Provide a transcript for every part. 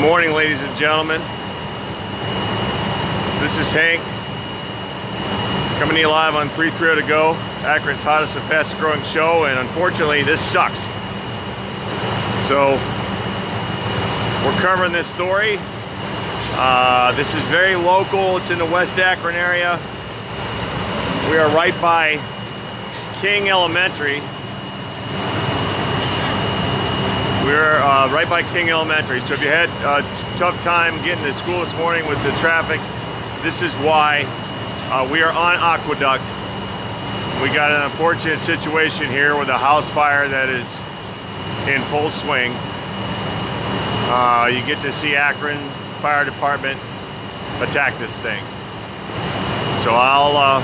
morning, ladies and gentlemen. This is Hank, coming to you live on 330 To Go, Akron's hottest and fastest growing show, and unfortunately this sucks. So we're covering this story. This is very local. It's in the West Akron area. We are right by King Elementary. We're right by King Elementary. So if you had a tough time getting to school this morning with the traffic, this is why. We are on Aqueduct. We got an unfortunate situation here with a house fire that is in full swing. You get to see Akron Fire Department attack this thing. So I'll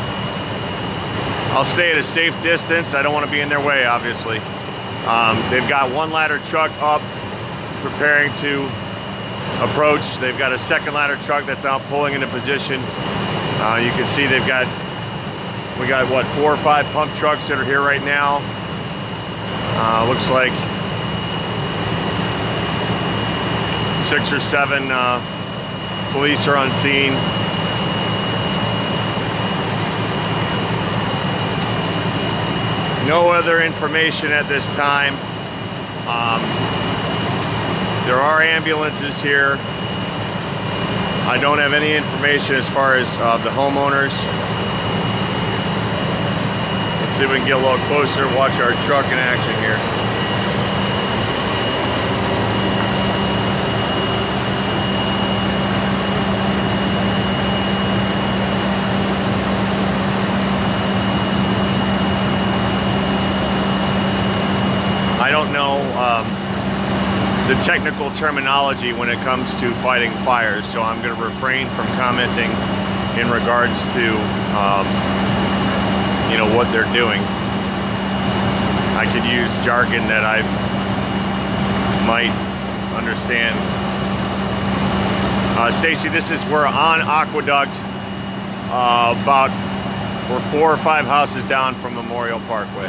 stay at a safe distance. I don't want to be in their way, obviously. They've got one ladder truck up, preparing to approach. They've got a second ladder truck that's now pulling into position. You can see we got what, 4 or 5 pump trucks that are here right now. Looks like 6 or 7 police are on scene. No other information at this time. There are ambulances here. I don't have any information as far as the homeowners. Let's see if we can get a little closer and watch our truck in action here. I don't know the technical terminology when it comes to fighting fires, so I'm going to refrain from commenting in regards to you know, what they're doing. I could use jargon that I might understand. Stacy, we're on Aqueduct, we're 4 or 5 houses down from Memorial Parkway.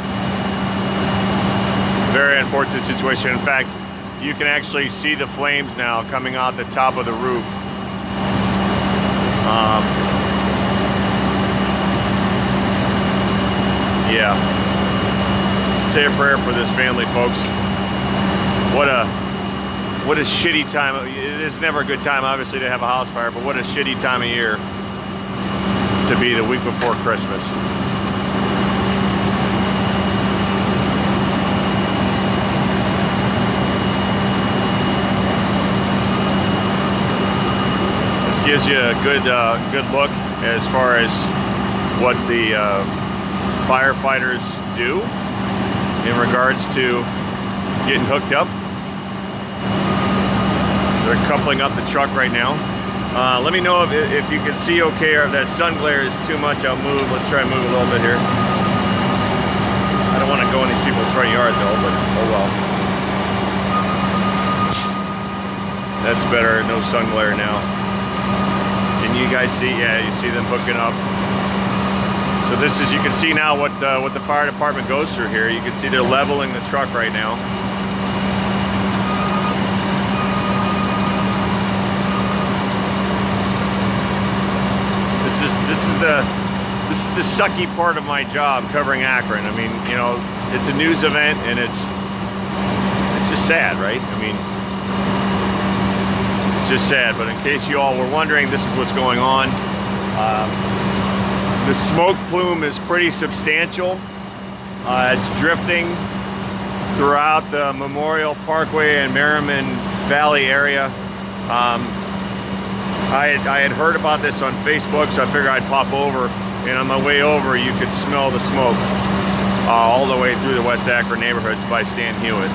Very unfortunate situation. In fact, you can actually see the flames now coming out the top of the roof. Yeah. Say a prayer for this family, folks. What a shitty time. It is never a good time, obviously, to have a house fire, but what a shitty time of year to be the week before Christmas. Gives you a good look as far as what the firefighters do in regards to getting hooked up. They're coupling up the truck right now. Let me know if you can see okay, or if that sun glare is too much. I'll move. Let's try and move a little bit here. I don't want to go in these people's front yard though, but oh well. That's better. No sun glare now. Can you guys see? Yeah, you see them hooking up. So this is, you can see now what the fire department goes through here. You can see they're leveling the truck right now. This is the sucky part of my job, covering Akron. I mean, you know, it's a news event and it's just sad, right? I mean, it's just sad, but in case you all were wondering, this is what's going on. The smoke plume is pretty substantial. It's drifting throughout the Memorial Parkway and Merriman Valley area. I had heard about this on Facebook, so I figured I'd pop over, and on my way over you could smell the smoke all the way through the West Akron neighborhoods by Stan Hewitt.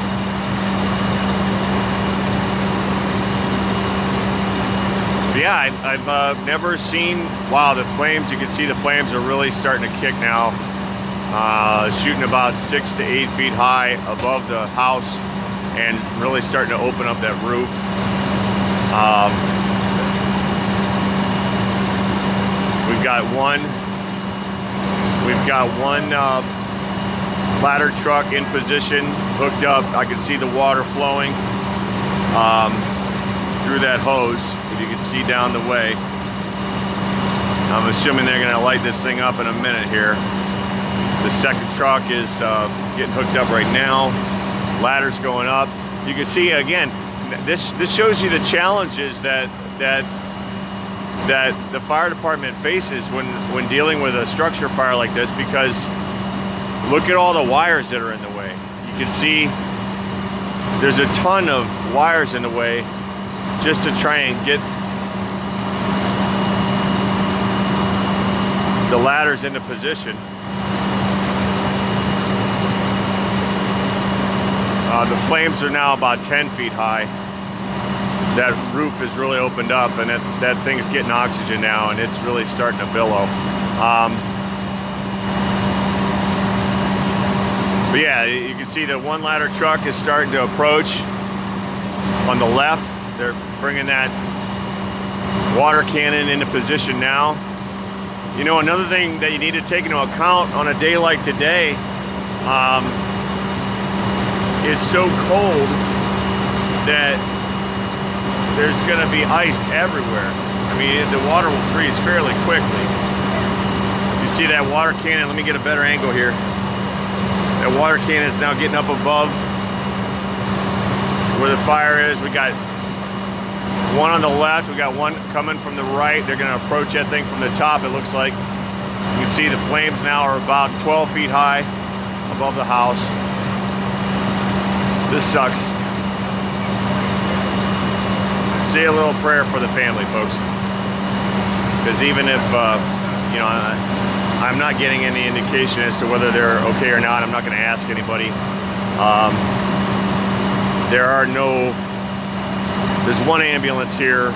Yeah, I've never seen, wow, the flames, you can see the flames are really starting to kick now. Shooting about 6 to 8 feet high above the house and really starting to open up that roof. We've got one ladder truck in position, hooked up. I can see the water flowing. through that hose, if you can see down the way. I'm assuming they're gonna light this thing up in a minute here. The second truck is getting hooked up right now. Ladder's going up. You can see again, this shows you the challenges that the fire department faces when dealing with a structure fire like this, because look at all the wires that are in the way. You can see there's a ton of wires in the way just to try and get the ladders into position. The flames are now about 10 feet high. That roof is really opened up, and that thing's getting oxygen now, and it's really starting to billow. But yeah, you can see that one ladder truck is starting to approach on the left. They're bringing that water cannon into position now. You know, another thing that you need to take into account on a day like today, it's so cold that there's going to be ice everywhere. I mean, the water will freeze fairly quickly. You see that water cannon? Let me get a better angle here. That water cannon is now getting up above where the fire is. We got one on the left. We got one coming from the right. They're going to approach that thing from the top, it looks like. You can see the flames now are about 12 feet high above the house. This sucks. Say a little prayer for the family, folks. Because even if, you know, I'm not getting any indication as to whether they're okay or not. I'm not going to ask anybody. There's one ambulance here.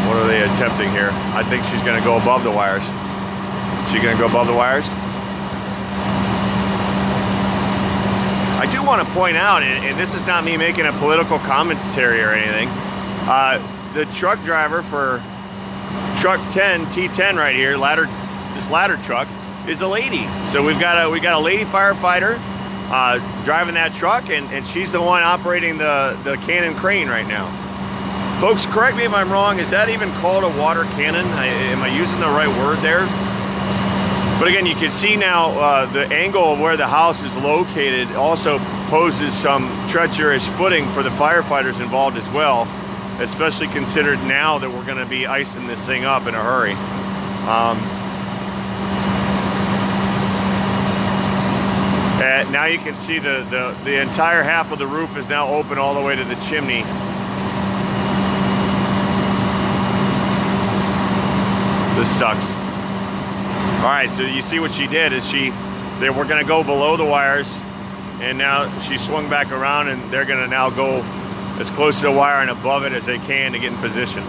What are they attempting here? I think she's going to go above the wires. Is she going to go above the wires? I do want to point out, and this is not me making a political commentary or anything, the truck driver for truck 10, T10 right here, this ladder truck, is a lady. So we got a lady firefighter driving that truck, and she's the one operating the cannon crane right now. Folks, correct me if I'm wrong, is that even called a water cannon? Am I using the right word there? But again, you can see now the angle of where the house is located also poses some treacherous footing for the firefighters involved as well, especially considered now that we're going to be icing this thing up in a hurry. Now you can see the entire half of the roof is now open all the way to the chimney. This sucks. All right, so you see what she did is they were gonna go below the wires, and now she swung back around, and they're gonna now go as close to the wire and above it as they can to get in position.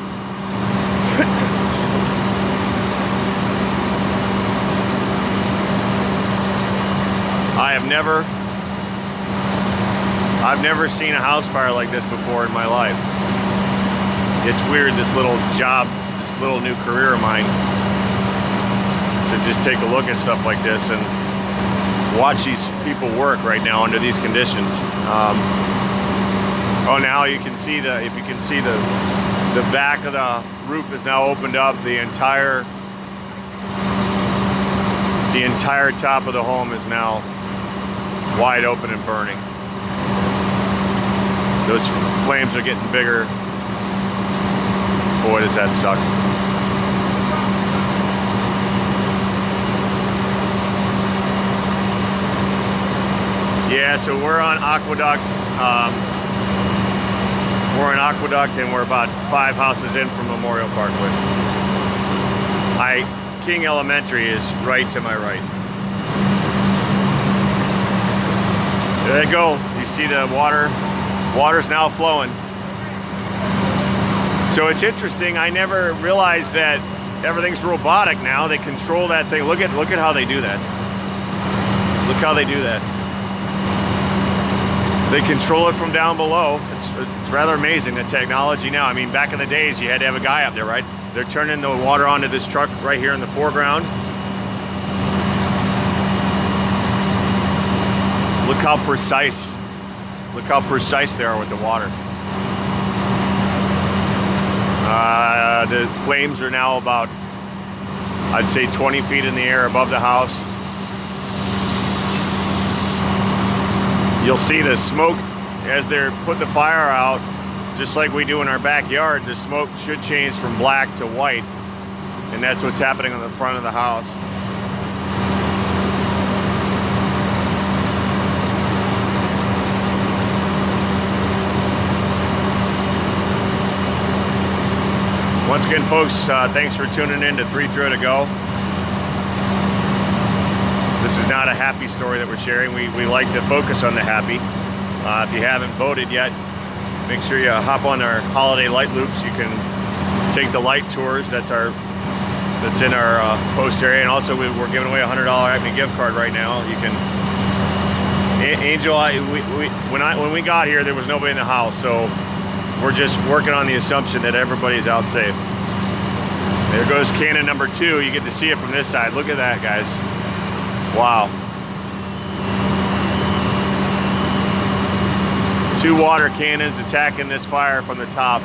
I've never seen a house fire like this before in my life. It's weird, this little job, this little new career of mine, to just take a look at stuff like this and watch these people work right now under these conditions. Oh, now you can see if you can see the back of the roof is now opened up. The entire top of the home is now wide open and burning. Those flames are getting bigger. Boy, does that suck. Yeah, so we're on Aqueduct. We're in Aqueduct, and we're about 5 houses in from Memorial Parkway. King Elementary is right to my right. There you go. You see the water's now flowing. So it's interesting. I never realized that everything's robotic now. They control that thing. Look at how they do that. Look how they do that. They control it from down below. It's rather amazing, the technology now. I mean, back in the days, you had to have a guy up there, right? They're turning the water onto this truck right here in the foreground. Look how precise. Look how precise they are with the water. The flames are now about, I'd say 20 feet in the air above the house. You'll see the smoke as they're putting the fire out, just like we do in our backyard. The smoke should change from black to white, and that's what's happening on the front of the house. Once again, folks, thanks for tuning in to 330 to Go. This is not a happy story that we're sharing. We like to focus on the happy. If you haven't voted yet, make sure you hop on our holiday light loops. You can take the light tours. That's in our post area, and also we're giving away a $100 Acme gift card right now. You can. Angel, when we got here, there was nobody in the house, so we're just working on the assumption that everybody's out safe. There goes cannon number 2. You get to see it from this side. Look at that, guys. Wow. 2 water cannons attacking this fire from the top.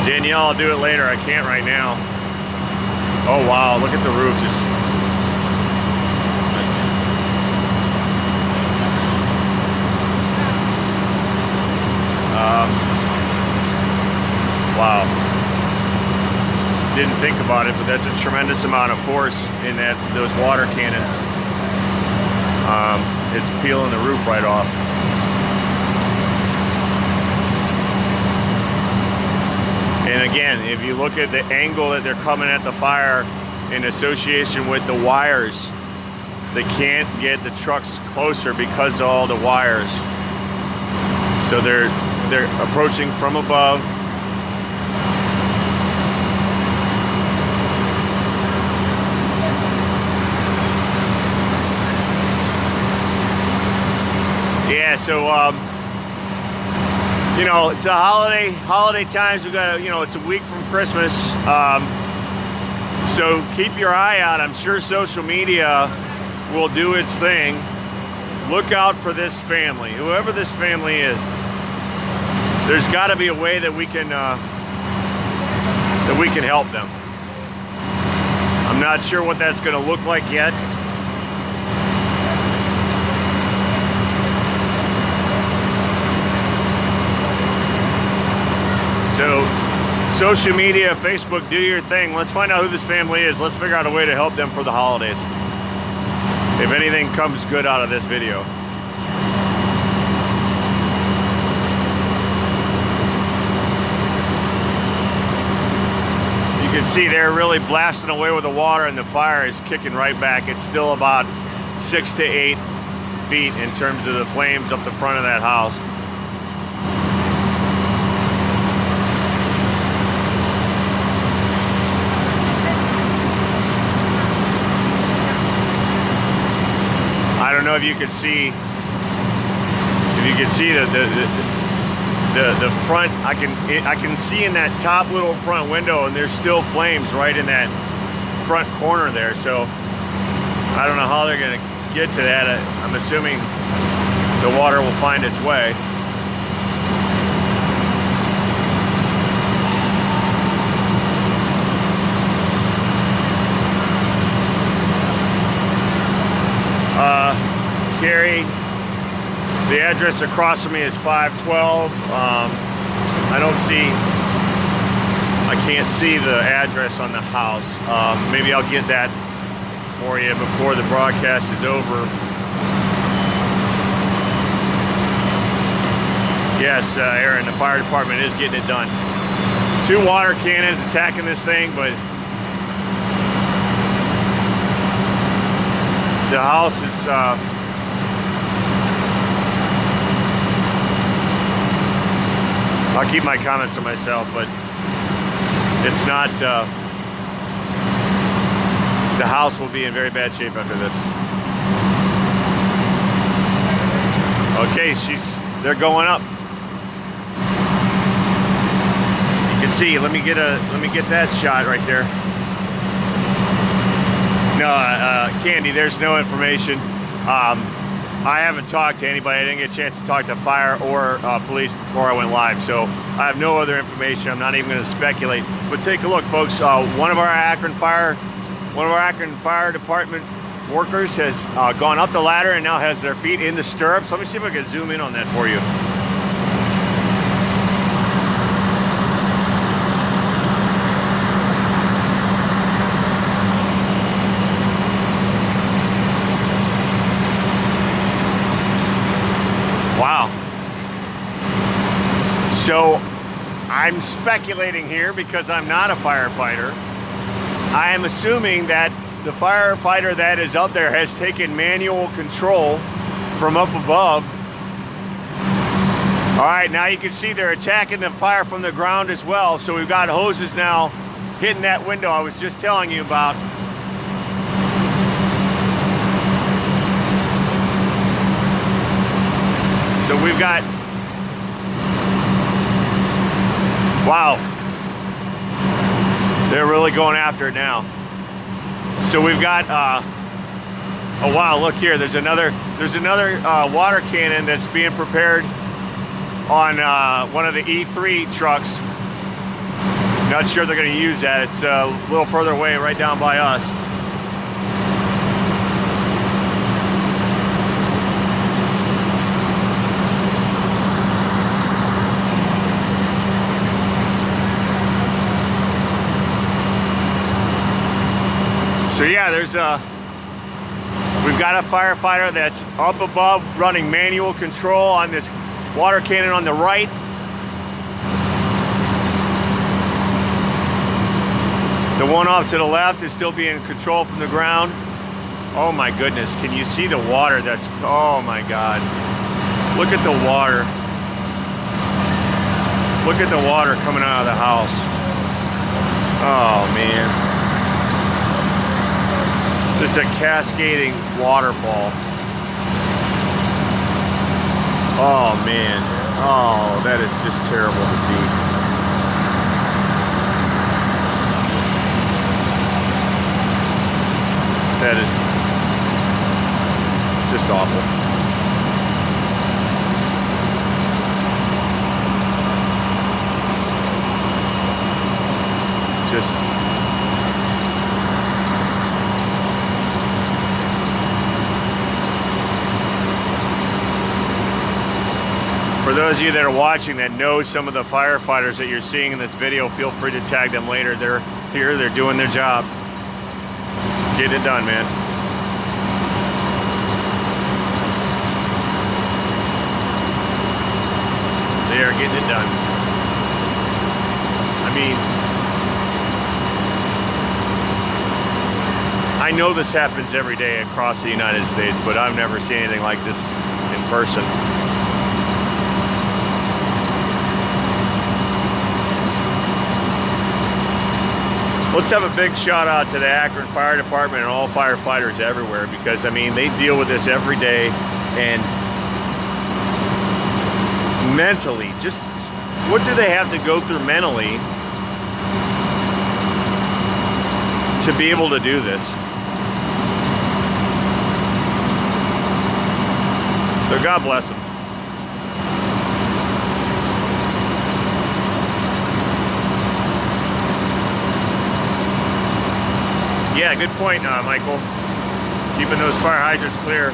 Danielle, I'll do it later. I can't right now. Oh, wow. Look at the roof. Just... wow. Didn't think about it, but that's a tremendous amount of force in those water cannons. It's peeling the roof right off. And again, if you look at the angle that they're coming at the fire in association with the wires, they can't get the trucks closer because of all the wires. So they're approaching from above. Yeah, so you know, it's a holiday times. We've got it's a week from Christmas. So keep your eye out. I'm sure social media will do its thing. Look out for this family, whoever this family is. There's got to be a way that we can help them. I'm not sure what that's going to look like yet. So, social media, Facebook, do your thing. Let's find out who this family is. Let's figure out a way to help them for the holidays. If anything comes good out of this video. You can see they're really blasting away with the water, and the fire is kicking right back. It's still about 6 to 8 feet in terms of the flames up the front of that house. I don't know if you could see the front. I can see in that top little front window, and there's still flames right in that front corner there. So I don't know how they're going to get to that. I'm assuming the water will find its way. Carrie, the address across from me is 512. I can't see the address on the house. Maybe I'll get that for you before the broadcast is over. Yes, Aaron, the fire department is getting it done. 2 water cannons attacking this thing, but the house is I'll keep my comments to myself, but it's not the house will be in very bad shape after this. Okay, they're going up. You can Let's see. Let me get that shot right there. No, Candy, there's no information. I haven't talked to anybody. I didn't get a chance to talk to fire or police before I went live, so I have no other information. I'm not even going to speculate. But take a look, folks. One of our Akron Fire Department workers has gone up the ladder and now has their feet in the stirrups. Let me see if I can zoom in on that for you. Wow. So I'm speculating here because I'm not a firefighter. I am assuming that the firefighter that is up there has taken manual control from up above. All right, now you can see they're attacking the fire from the ground as well. So we've got hoses now hitting that window I was just telling you about. So we've got, wow, they're really going after it now. So we've got, oh wow, look here, there's another water cannon that's being prepared on one of the E3 trucks. Not sure they're going to use that. It's a little further away, right down by us. So yeah, we've got a firefighter that's up above running manual control on this water cannon on the right. The one off to the left is still being controlled from the ground. Oh my goodness, can you see the water that's, oh my God. Look at the water. Look at the water coming out of the house. Oh man. Just a cascading waterfall. Oh man. Oh, that is just terrible to see. That is just awful. Just for those of you that are watching that know some of the firefighters that you're seeing in this video, feel free to tag them later. They're here, they're doing their job. Getting it done, man. They are getting it done. I mean, I know this happens every day across the United States, but I've never seen anything like this in person. Let's have a big shout out to the Akron Fire Department and all firefighters everywhere, because I mean, they deal with this every day, and mentally, just what do they have to go through mentally to be able to do this? So God bless them. Yeah, good point, Michael. Keeping those fire hydrants clear.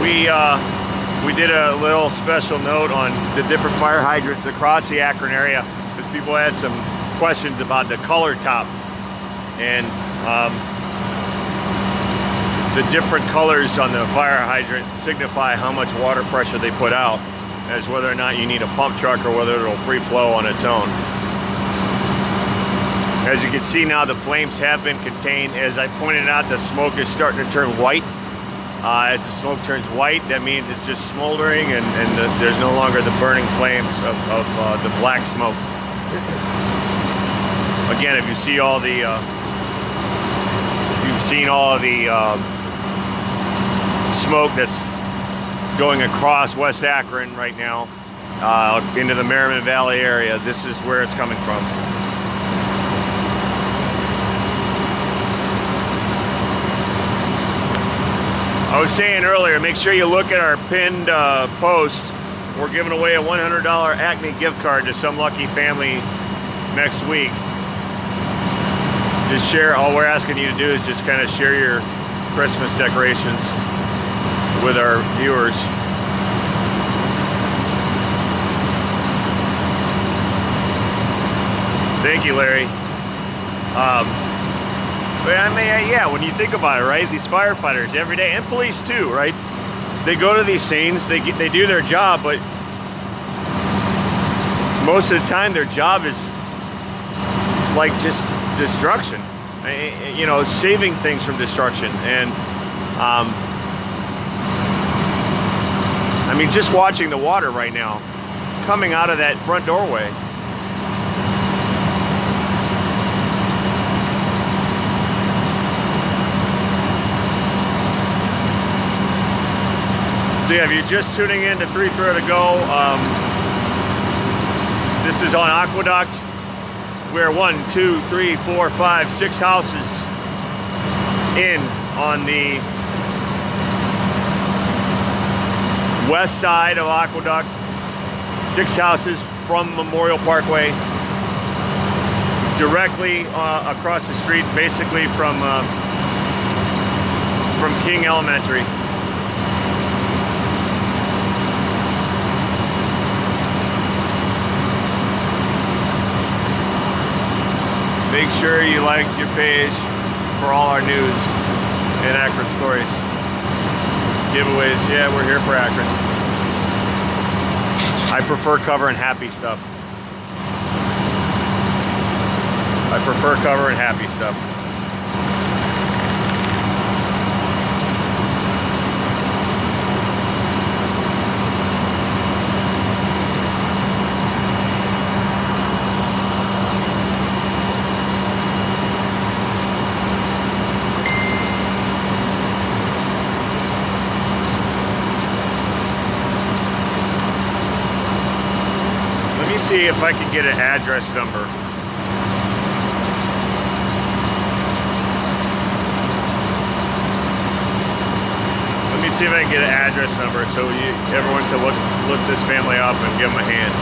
We did a little special note on the different fire hydrants across the Akron area because people had some questions about the color top and the different colors on the fire hydrant signify how much water pressure they put out, as whether or not you need a pump truck or whether it'll free flow on its own. As you can see now, the flames have been contained. As I pointed out, the smoke is starting to turn white. As the smoke turns white, that means it's just smoldering, and there's no longer the burning flames of the black smoke. Again, if you see all the, you've seen all of the smoke that's going across West Akron right now. into the Merriman Valley area. This is where it's coming from. I was saying earlier, make sure you look at our pinned post. We're giving away a $100 Acme gift card to some lucky family next week. Just share, all we're asking you to do is just kind of share your Christmas decorations with our viewers. Thank you, Larry. But I mean, yeah, when you think about it, right? These firefighters every day, and police too, right? They go to these scenes, they do their job, but most of the time their job is like just destruction. You know, saving things from destruction. And I mean, just watching the water right now coming out of that front doorway. So yeah, if you're just tuning in to 3-0 to go, this is on Aqueduct. We're 1, 2, 3, 4, 5, 6 houses in on the west side of Aqueduct. 6 houses from Memorial Parkway, directly across the street, basically from King Elementary. Make sure you like your page for all our news and Akron stories. Giveaways, yeah, we're here for Akron. I prefer covering happy stuff. I prefer covering happy stuff. See if I can get an address number. Let me see if I can get an address number so everyone can look this family up and give them a hand.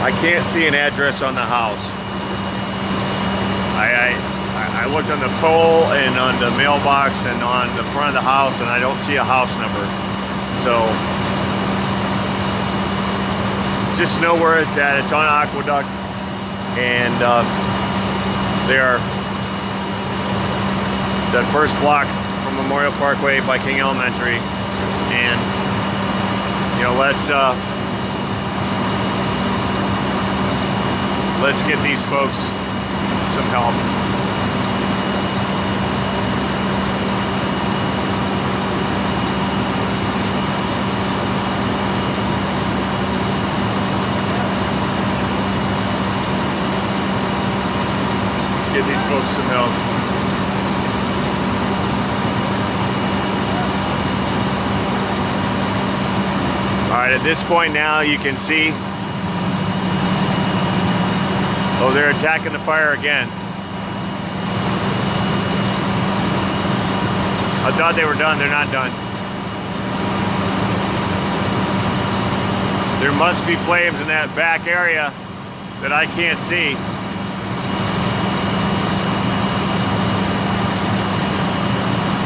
I can't see an address on the house. I looked on the pole and on the mailbox and on the front of the house, and I don't see a house number. So just know where it's at. It's on Aqueduct, and they are that first block from Memorial Parkway by King Elementary. And you know, let's get these folks some help. Let's get these folks some help. All right, at this point now you can see, oh, they're attacking the fire again. I thought they were done. They're not done. There must be flames in that back area that I can't see.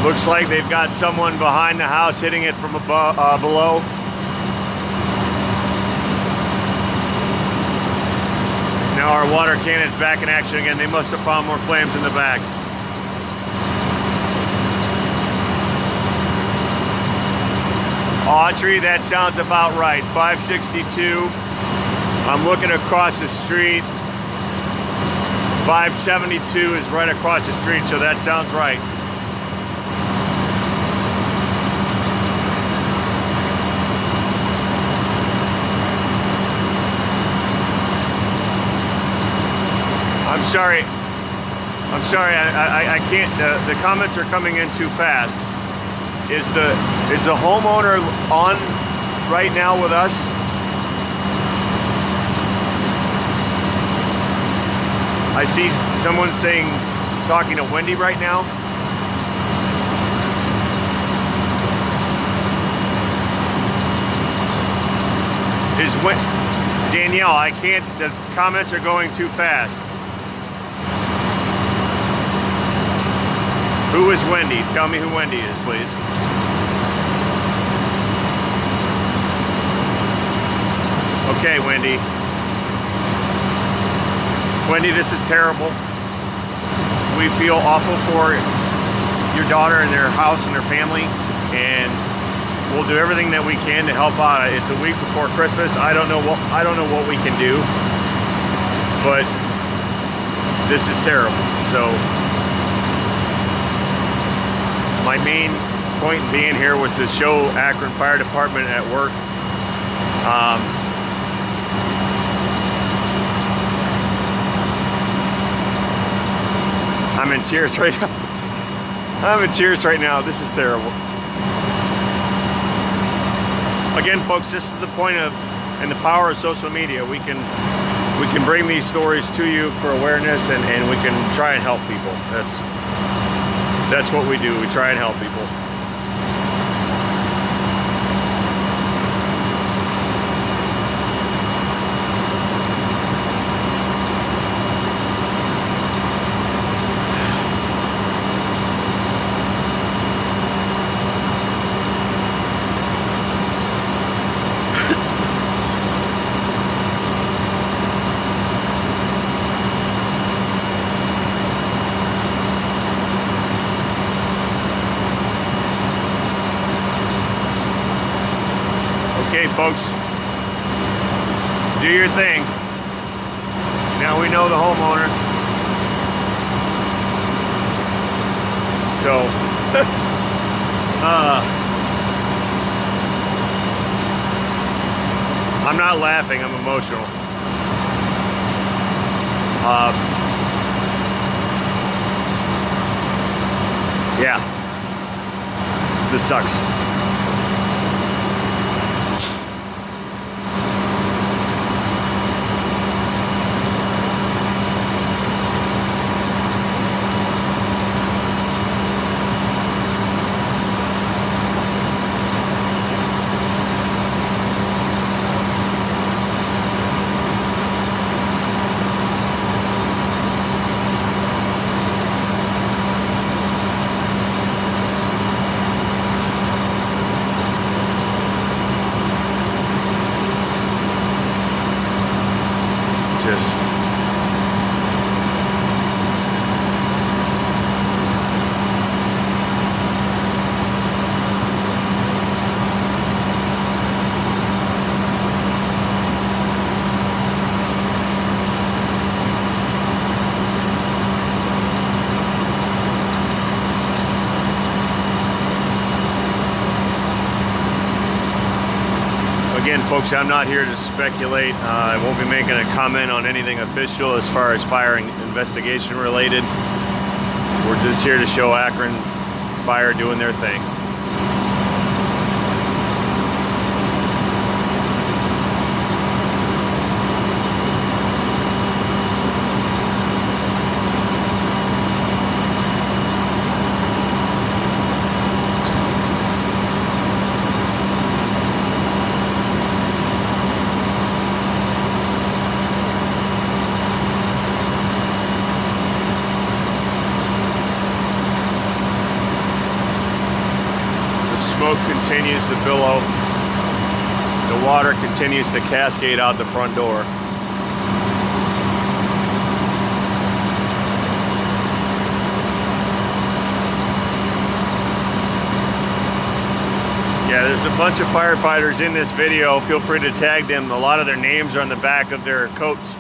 Looks like they've got someone behind the house hitting it from above, below. Now our water cannon is back in action again. They must have found more flames in the back. Autry, that sounds about right. 562. I'm looking across the street. 572 is right across the street, so that sounds right. I'm sorry, I can't, the comments are coming in too fast. Is the homeowner on right now with us? I see someone saying, talking to Wendy right now. Danielle, I can't, the comments are going too fast. Who is Wendy? Tell me who Wendy is, please. Okay, Wendy. Wendy, this is terrible. We feel awful for your daughter and their house and their family, and we'll do everything that we can to help out. It's a week before Christmas. I don't know what we can do, but this is terrible. So my main point in being here was to show Akron Fire Department at work. I'm in tears right now. I'm in tears right now. This is terrible. Again, folks, this is the point of and the power of social media. We can bring these stories to you for awareness, and we can try and help people. That's what we do. We try and help people. Okay, folks, do your thing. Now we know the homeowner. So, I'm not laughing, I'm emotional. Yeah, this sucks. Again, folks, I'm not here to speculate. I won't be making a comment on anything official as far as fire investigation related. We're just here to show Akron Fire doing their thing. smoke continues to billow. The water continues to cascade out the front door. Yeah, there's a bunch of firefighters in this video. Feel free to tag them. A lot of their names are on the back of their coats.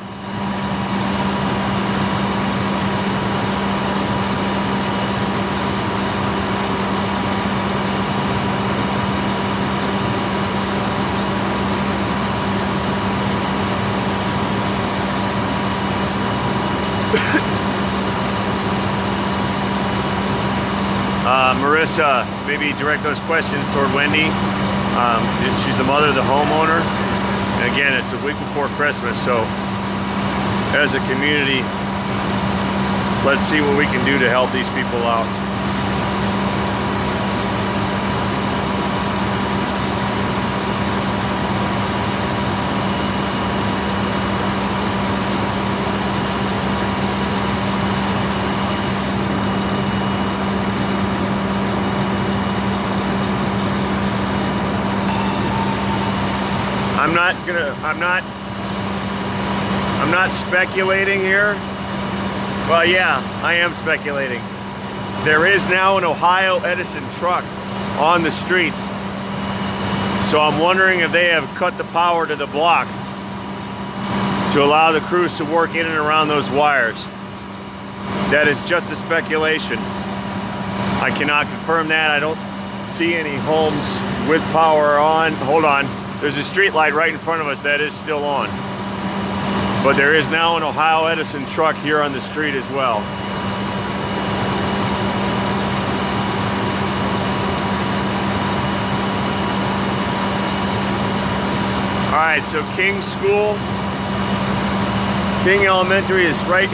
Marissa, maybe direct those questions toward Wendy. She's the mother of the homeowner. And again, it's a week before Christmas, so as a community, let's see what we can do to help these people out. I'm not speculating here. Well, yeah, I am speculating. There is now an Ohio Edison truck on the street. So I'm wondering if they have cut the power to the block to allow the crews to work in and around those wires. That is just a speculation. I cannot confirm that. I don't see any homes with power on. Hold on. There's a street light right in front of us that is still on. But there is now an Ohio Edison truck here on the street as well. All right, so King School, King Elementary is right.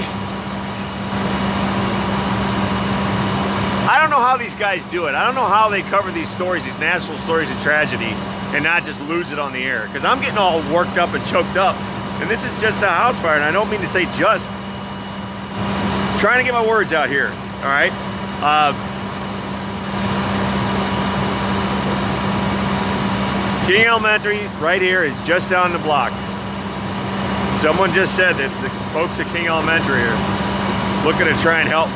I don't know how these guys do it. I don't know how they cover these stories, these national stories of tragedy, and not just lose it on the air. Because I'm getting all worked up and choked up. And this is just a house fire, and I don't mean to say just. I'm trying to get my words out here, all right? King Elementary right here is just down the block. Someone just said that the folks at King Elementary are looking to try and help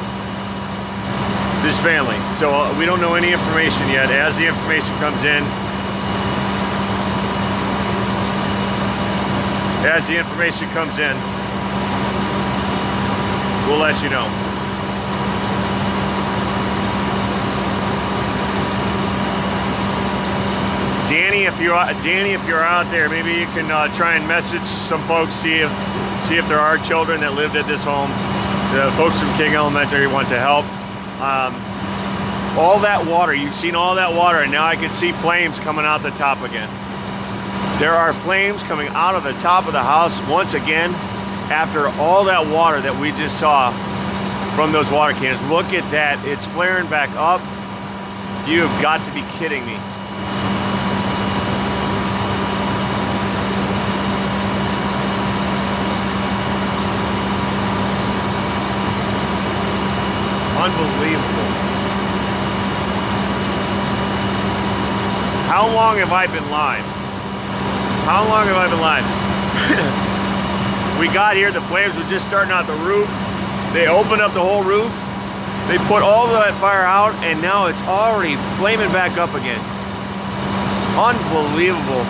this family. So we don't know any information yet. As the information comes in, we'll let you know. Danny, if you're out there, maybe you can try and message some folks, see if there are children that lived at this home. The folks from King Elementary want to help. All that water, you've seen all that water, and now I can see flames coming out the top again. There are flames coming out of the top of the house once again after all that water that we just saw from those water cannons. Look at that, it's flaring back up. You have got to be kidding me. Unbelievable. How long have I been live? How long have I been live? We got here, the flames were just starting out the roof. They opened up the whole roof. They put all of that fire out, and now it's already flaming back up again. Unbelievable.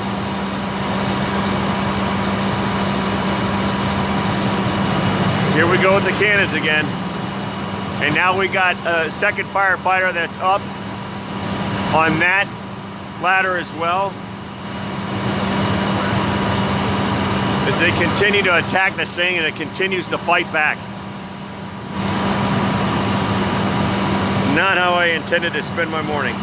Here we go with the cannons again. And now we got a second firefighter that's up on that ladder as well. As they continue to attack this thing, and it continues to fight back. Not how I intended to spend my morning.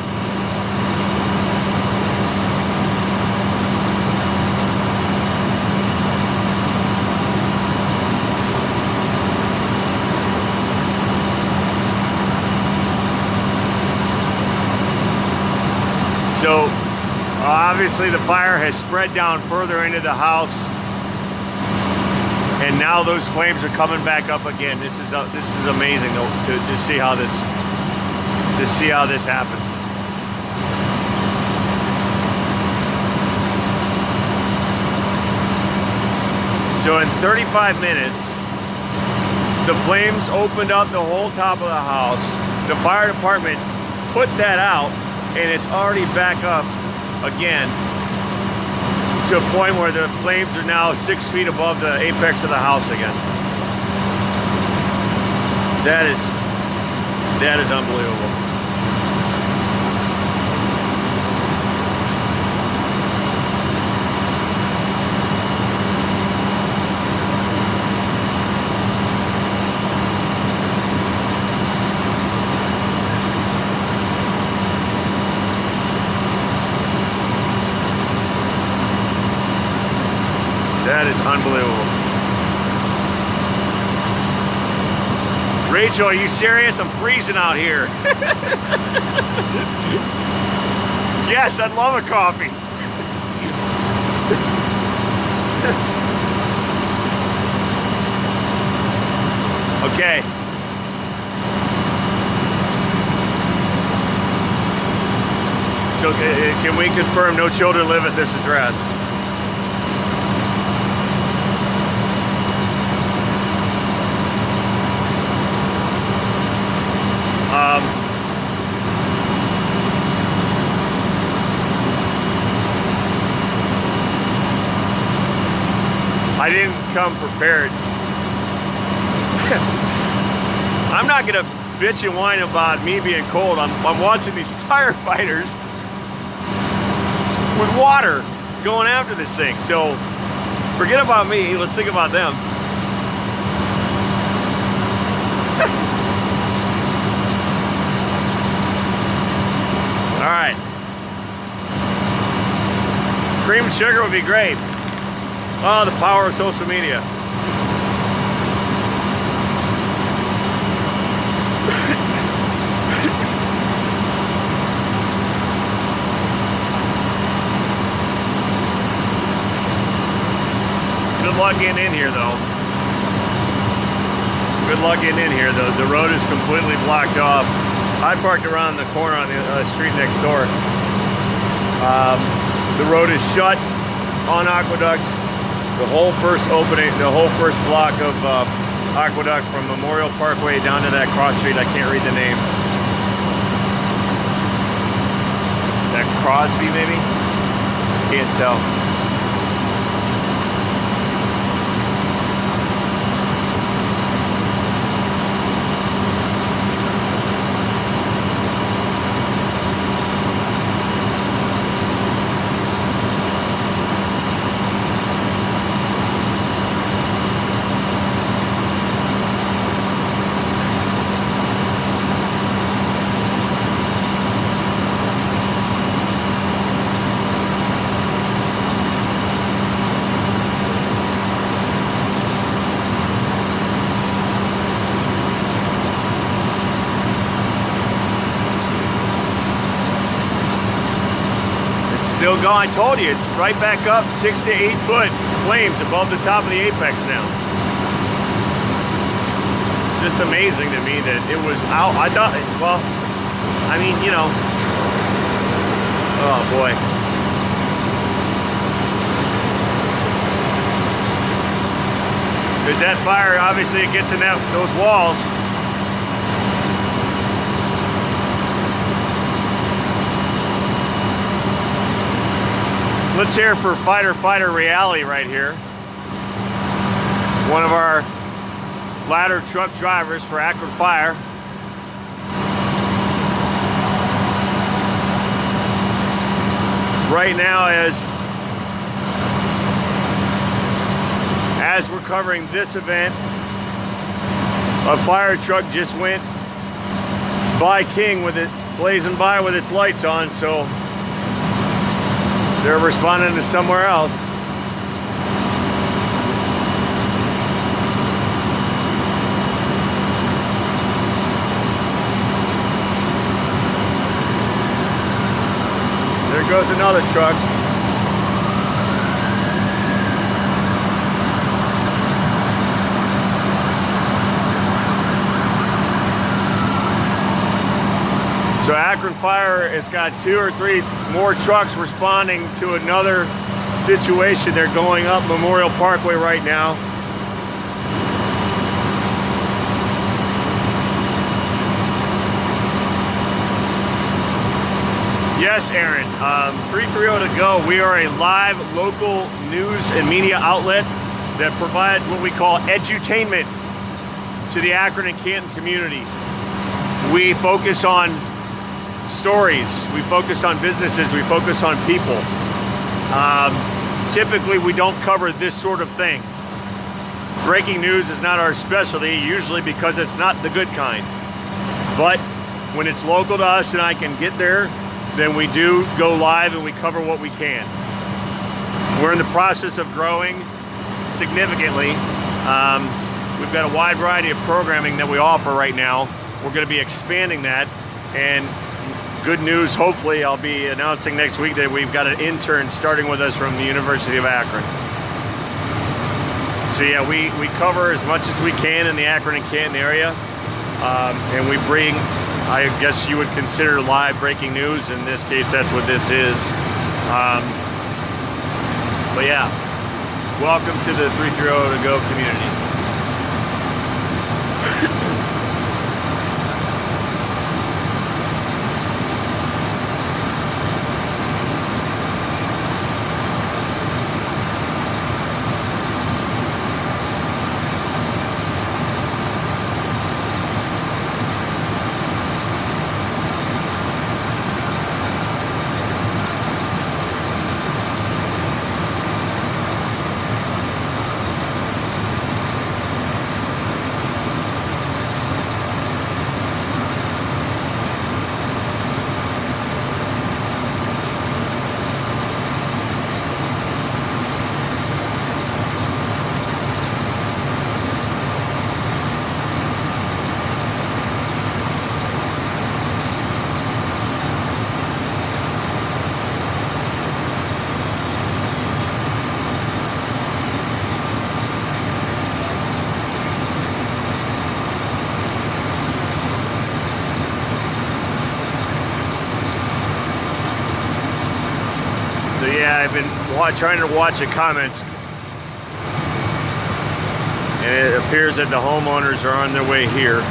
So obviously the fire has spread down further into the house, and now those flames are coming back up again. This is amazing to see how this happens. So in 35 minutes, the flames opened up the whole top of the house. The fire department put that out, and it's already back up again to a point where the flames are now 6 feet above the apex of the house again. That is unbelievable. That is unbelievable. Rachel, are you serious? I'm freezing out here. Yes, I'd love a coffee. Okay. So can we confirm no children live at this address? I didn't come prepared. I'm not gonna bitch and whine about me being cold. I'm watching these firefighters with water going after this thing. So forget about me, let's think about them. All right. Cream and sugar would be great. Oh, the power of social media. Good luck getting in here, though. Good luck getting in here, though. The road is completely blocked off. I parked around the corner on the street next door. The road is shut on Aqueduct. The whole first opening, the whole first block of Aqueduct from Memorial Parkway down to that cross street. I can't read the name. Is that Crosby, maybe? Can't tell. Still going. I told you, it's right back up 6 to 8 foot flames above the top of the apex now. Just amazing to me that it was out. I thought, well, I mean, you know, oh boy. Because that fire, obviously it gets in those walls. Let's hear for Fighter Reality right here. One of our ladder truck drivers for Akron Fire. Right now, as we're covering this event, a fire truck just went by King with it blazing by with its lights on, so they're responding to somewhere else. There goes another truck. So Akron Fire has got 2 or 3 more trucks responding to another situation. They're going up Memorial Parkway right now. Yes, Aaron, 330 to go. We are a live local news and media outlet that provides what we call edutainment to the Akron and Canton community. We focus on stories, we focus on businesses, we focus on people. Typically, we don't cover this sort of thing. Breaking news is not our specialty, usually because it's not the good kind. But when it's local to us and I can get there, then we do go live and we cover what we can. We're in the process of growing significantly. We've got a wide variety of programming that we offer right now. We're going to be expanding that, and good news, hopefully I'll be announcing next week that we've got an intern starting with us from the University of Akron. So yeah, we cover as much as we can in the Akron and Canton area, and we bring, I guess you would consider live breaking news. In this case, that's what this is. But yeah, welcome to the 330 to go community. So yeah, I've been trying to watch the comments, and it appears that the homeowners are on their way here.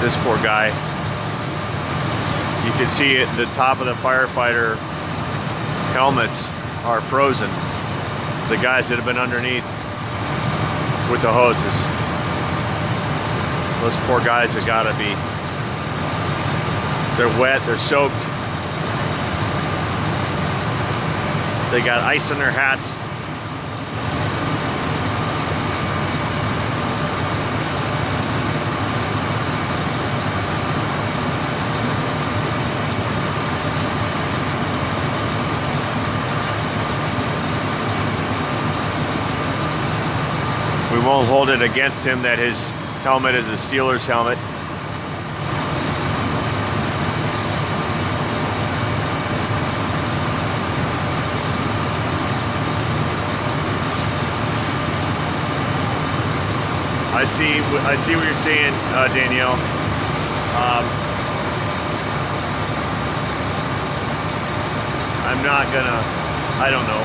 This poor guy. You can see it, the top of the firefighter helmets are frozen. The guys that have been underneath with the hoses. Those poor guys have got to be, they're wet, they're soaked. They got ice in their hats. We won't hold it against him that his helmet is a Steelers helmet. I see what you're saying, Danielle. I'm not gonna, I don't know,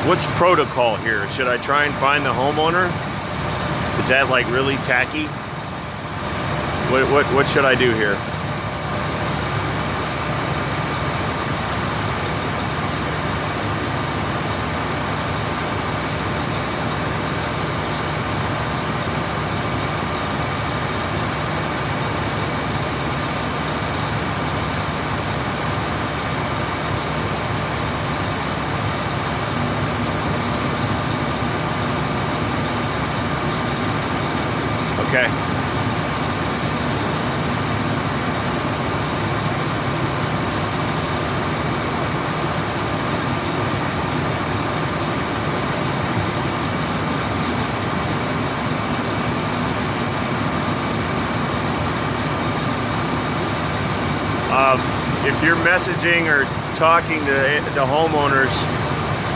what's protocol here? Should I try and find the homeowner? Is that like really tacky? What should I do here? Okay. If you're messaging or talking to the homeowners,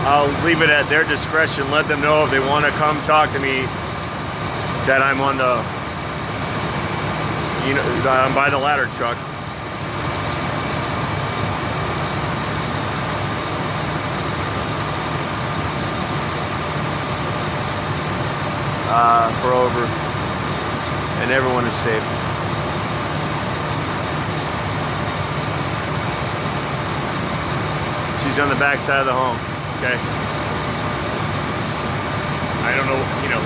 I'll leave it at their discretion. Let them know if they want to come talk to me that I'm on the, you know, I'm by the ladder truck. For over, and everyone is safe. She's on the back side of the home. Okay. I don't know, you know,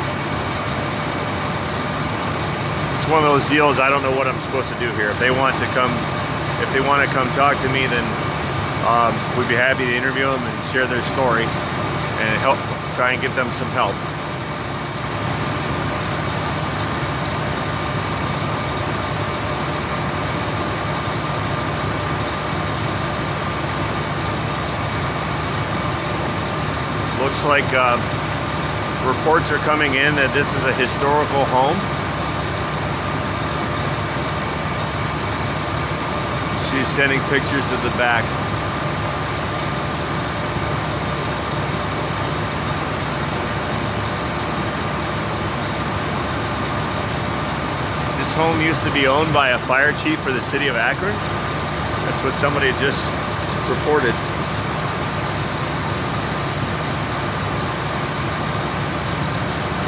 it's one of those deals. I don't know what I'm supposed to do here. If they want to come talk to me, then we'd be happy to interview them and share their story and help, try and give them some help. Looks like reports are coming in that this is a historical home. She's sending pictures of the back. This home used to be owned by a fire chief for the city of Akron. That's what somebody just reported.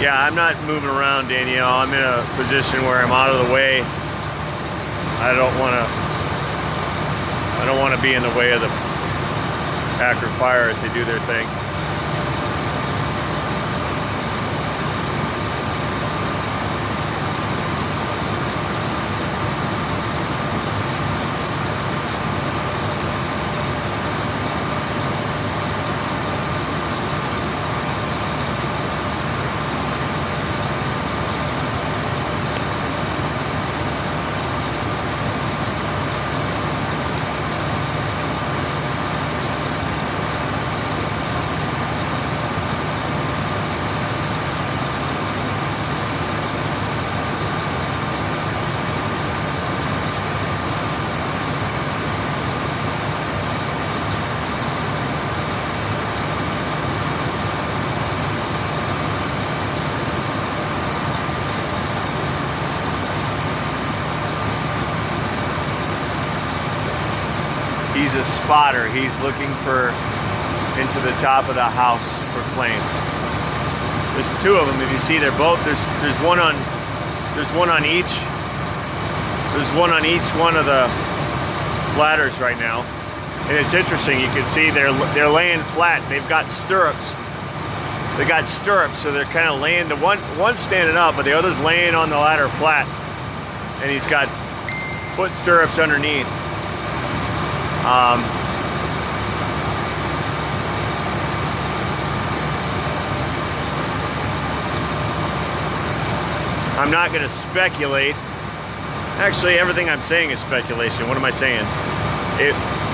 Yeah, I'm not moving around, Danielle. I'm in a position where I'm out of the way. I don't want to be in the way of the Akron Fire as they do their thing. He's a spotter. He's looking for into the top of the house for flames. There's two of them. If you see, they're both there's one on each one of the ladders right now. And it's interesting. You can see they're laying flat. They've got stirrups. They got stirrups, so they're kind of laying. The one's standing up, but the other's laying on the ladder flat, and he's got foot stirrups underneath. I'm not going to speculate. Actually, everything I'm saying is speculation. What am I saying?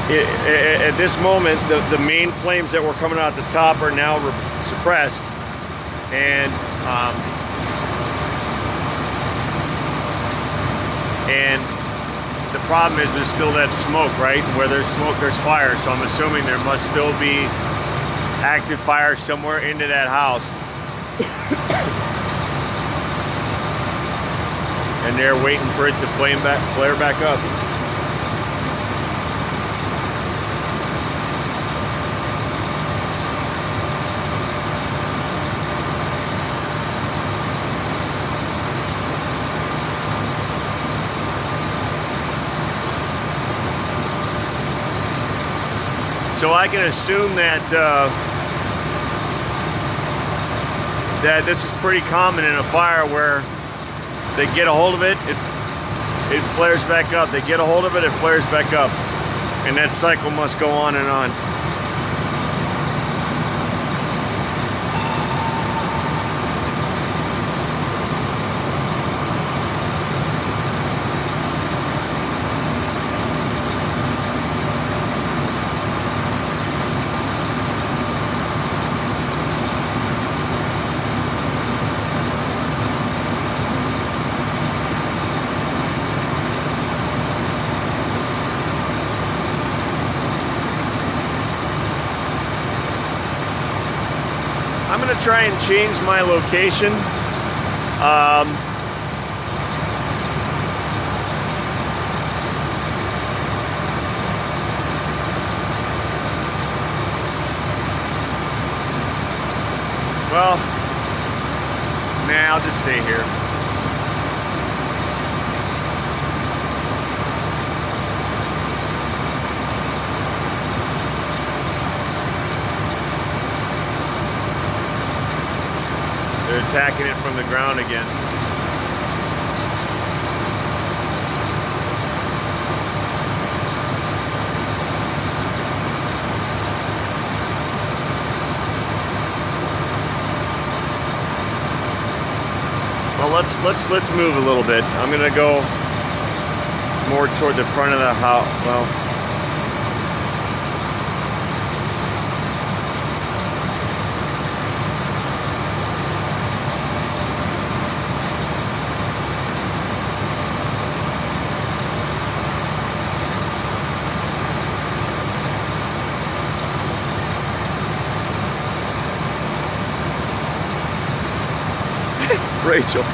At this moment, the main flames that were coming out the top are now suppressed, and the problem is there's still that smoke, right? Where there's smoke, there's fire. So I'm assuming there must still be active fire somewhere into that house. And they're waiting for it to flare back up. So I can assume that that this is pretty common in a fire where they get a hold of it, it flares back up. They get a hold of it, it flares back up. And that cycle must go on and on. gonna try and change my location. Well, nah, I'll just stay here. They're attacking it from the ground again. Well, let's move a little bit. I'm gonna go more toward the front of the house. Well, Rachel.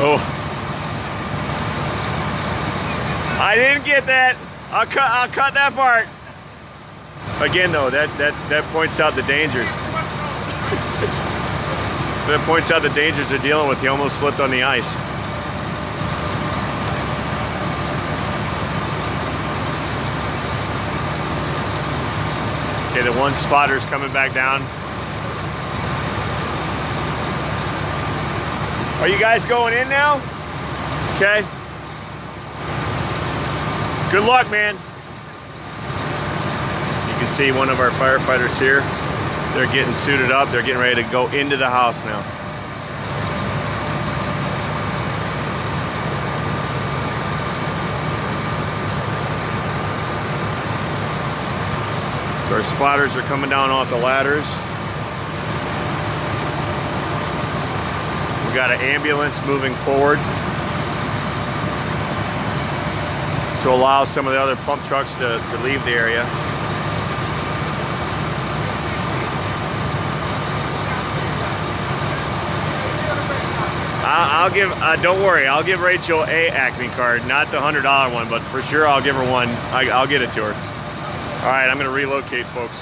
Oh, I didn't get that. I'll cut that part. Again, though, that points out the dangers. That points out the dangers they're dealing with. He almost slipped on the ice. Okay, the one spotter's coming back down. Are you guys going in now? Okay. Good luck, man. You can see one of our firefighters here. They're getting suited up. They're getting ready to go into the house now. So our spotters are coming down off the ladders. We got an ambulance moving forward to allow some of the other pump trucks to leave the area. I'll give, don't worry, I'll give Rachel a Acme card, not the $100 one, but for sure I'll give her one. I'll get it to her. All right, I'm gonna relocate, folks.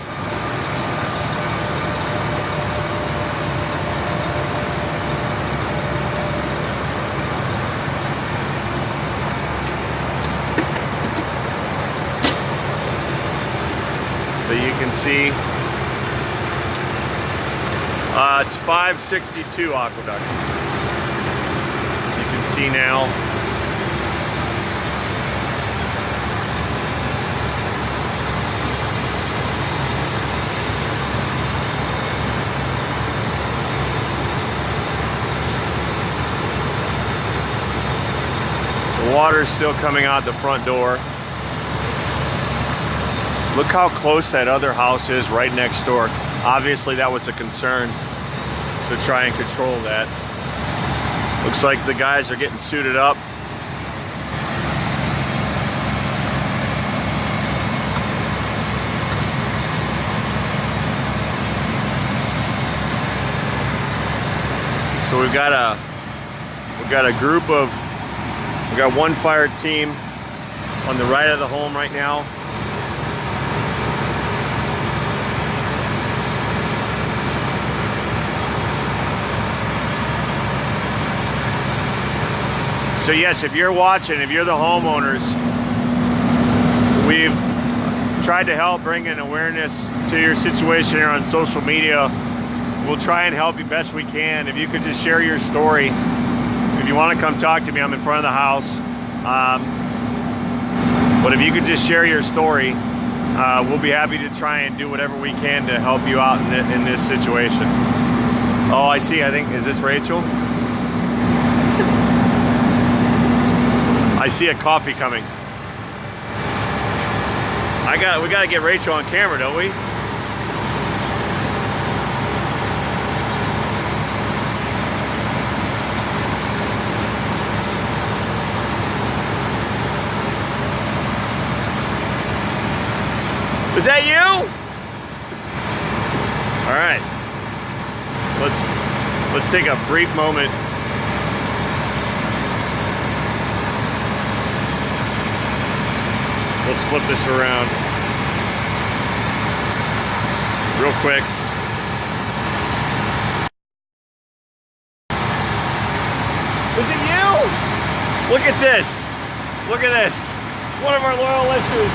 So you can see, it's 562 Aqueduct. You can see now. The water's still coming out the front door. Look how close that other house is right next door. Obviously that was a concern to try and control that. Looks like the guys are getting suited up. So we've got one fire team on the right of the home right now. So yes, if you're watching, if you're the homeowners, we've tried to help bring an awareness to your situation here on social media. We'll try and help you best we can. If you could just share your story. If you want to come talk to me, I'm in front of the house. But if you could just share your story, we'll be happy to try and do whatever we can to help you out in this situation. Oh, I see. I think, is this Rachel? I see a coffee coming. We gotta get Rachel on camera, don't we? let's take a brief moment. Let's flip this around real quick. Is it you? Look at this. Look at this. One of our loyal listeners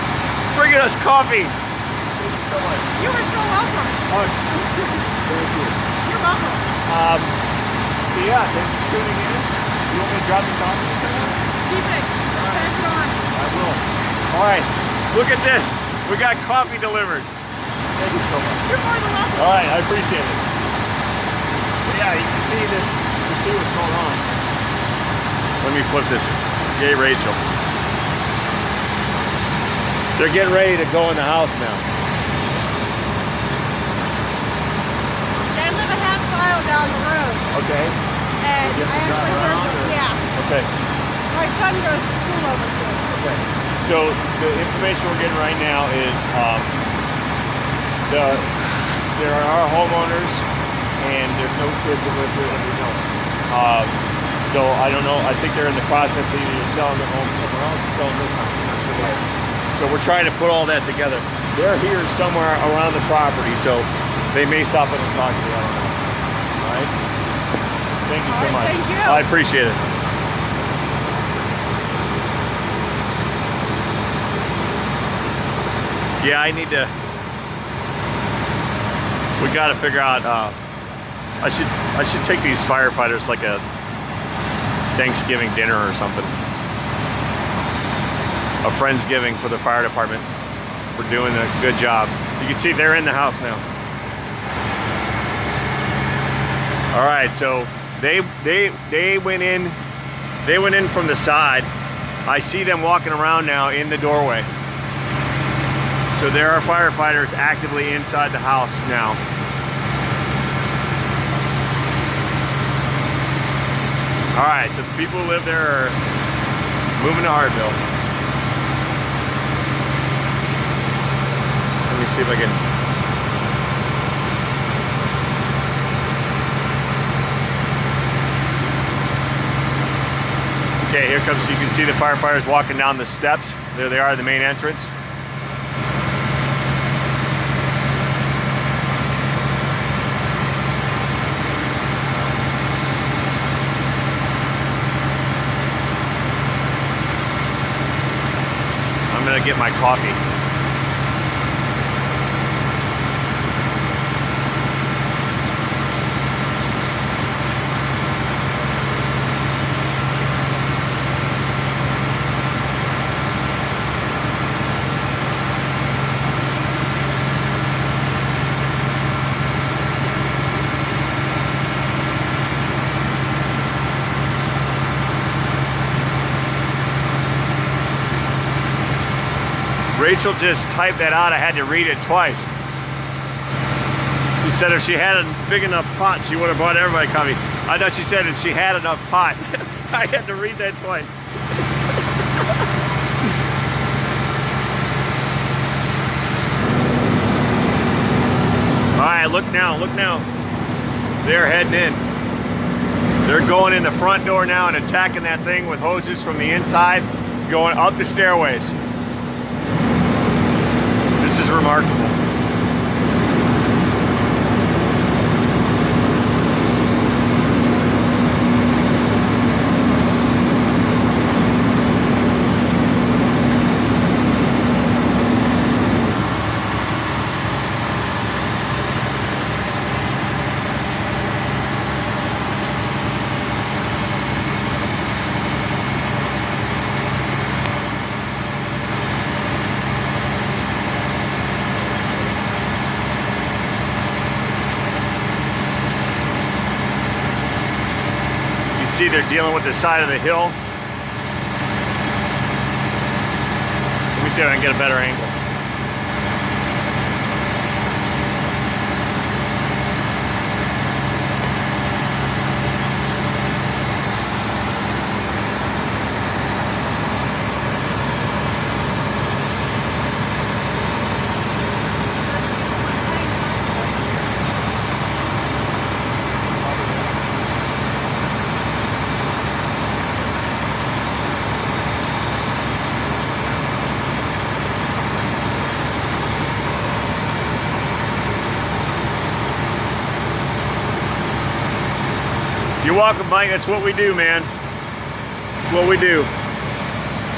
bringing us coffee. Thank you so much. You are so welcome. Oh, thank you. You're welcome. So yeah, thanks for tuning in. You want me to drop the coffee? Keep it. Pass it on. I will. All right. Look at this. We got coffee delivered. Thank you so much. You're more than welcome. All right, I appreciate it. So yeah, you can see this. You can see what's going on. Let me flip this. Yay, Rachel. They're getting ready to go in the house now. I live a half mile down the road. Okay. And I actually work with, yeah. Okay. My son goes to school over here. Okay. So the information we're getting right now is there are homeowners and there's no kids that live here that we know. So I don't know. I think they're in the process of either selling the home somewhere else or selling this house. I'm not sure where. So we're trying to put all that together. They're here somewhere around the property, so they may stop in and talk to you. I don't know. All right. Thank you so much. Thank you. I appreciate it. Yeah, I need to. We got to figure out. I should take these firefighters like a Thanksgiving dinner or something. A Friendsgiving for the fire department for doing a good job. You can see they're in the house now. All right, so they went in. They went in from the side. I see them walking around now in the doorway. So there are firefighters actively inside the house now. All right, so the people who live there are moving to Hartville. Let me see if I can. Okay, here comes, you can see the firefighters walking down the steps. There they are, the main entrance. I'm gonna get my coffee. Rachel just typed that out. I had to read it twice. She said if she had a big enough pot, she would have bought everybody coffee. I thought she said if she had enough pot. I had to read that twice. All right, look now, look now. They're heading in. They're going in the front door now and attacking that thing with hoses from the inside, going up the stairways. This is remarkable. See, they're dealing with the side of the hill. Let me see if I can get a better angle. You're welcome, Mike. That's what we do, man. That's what we do.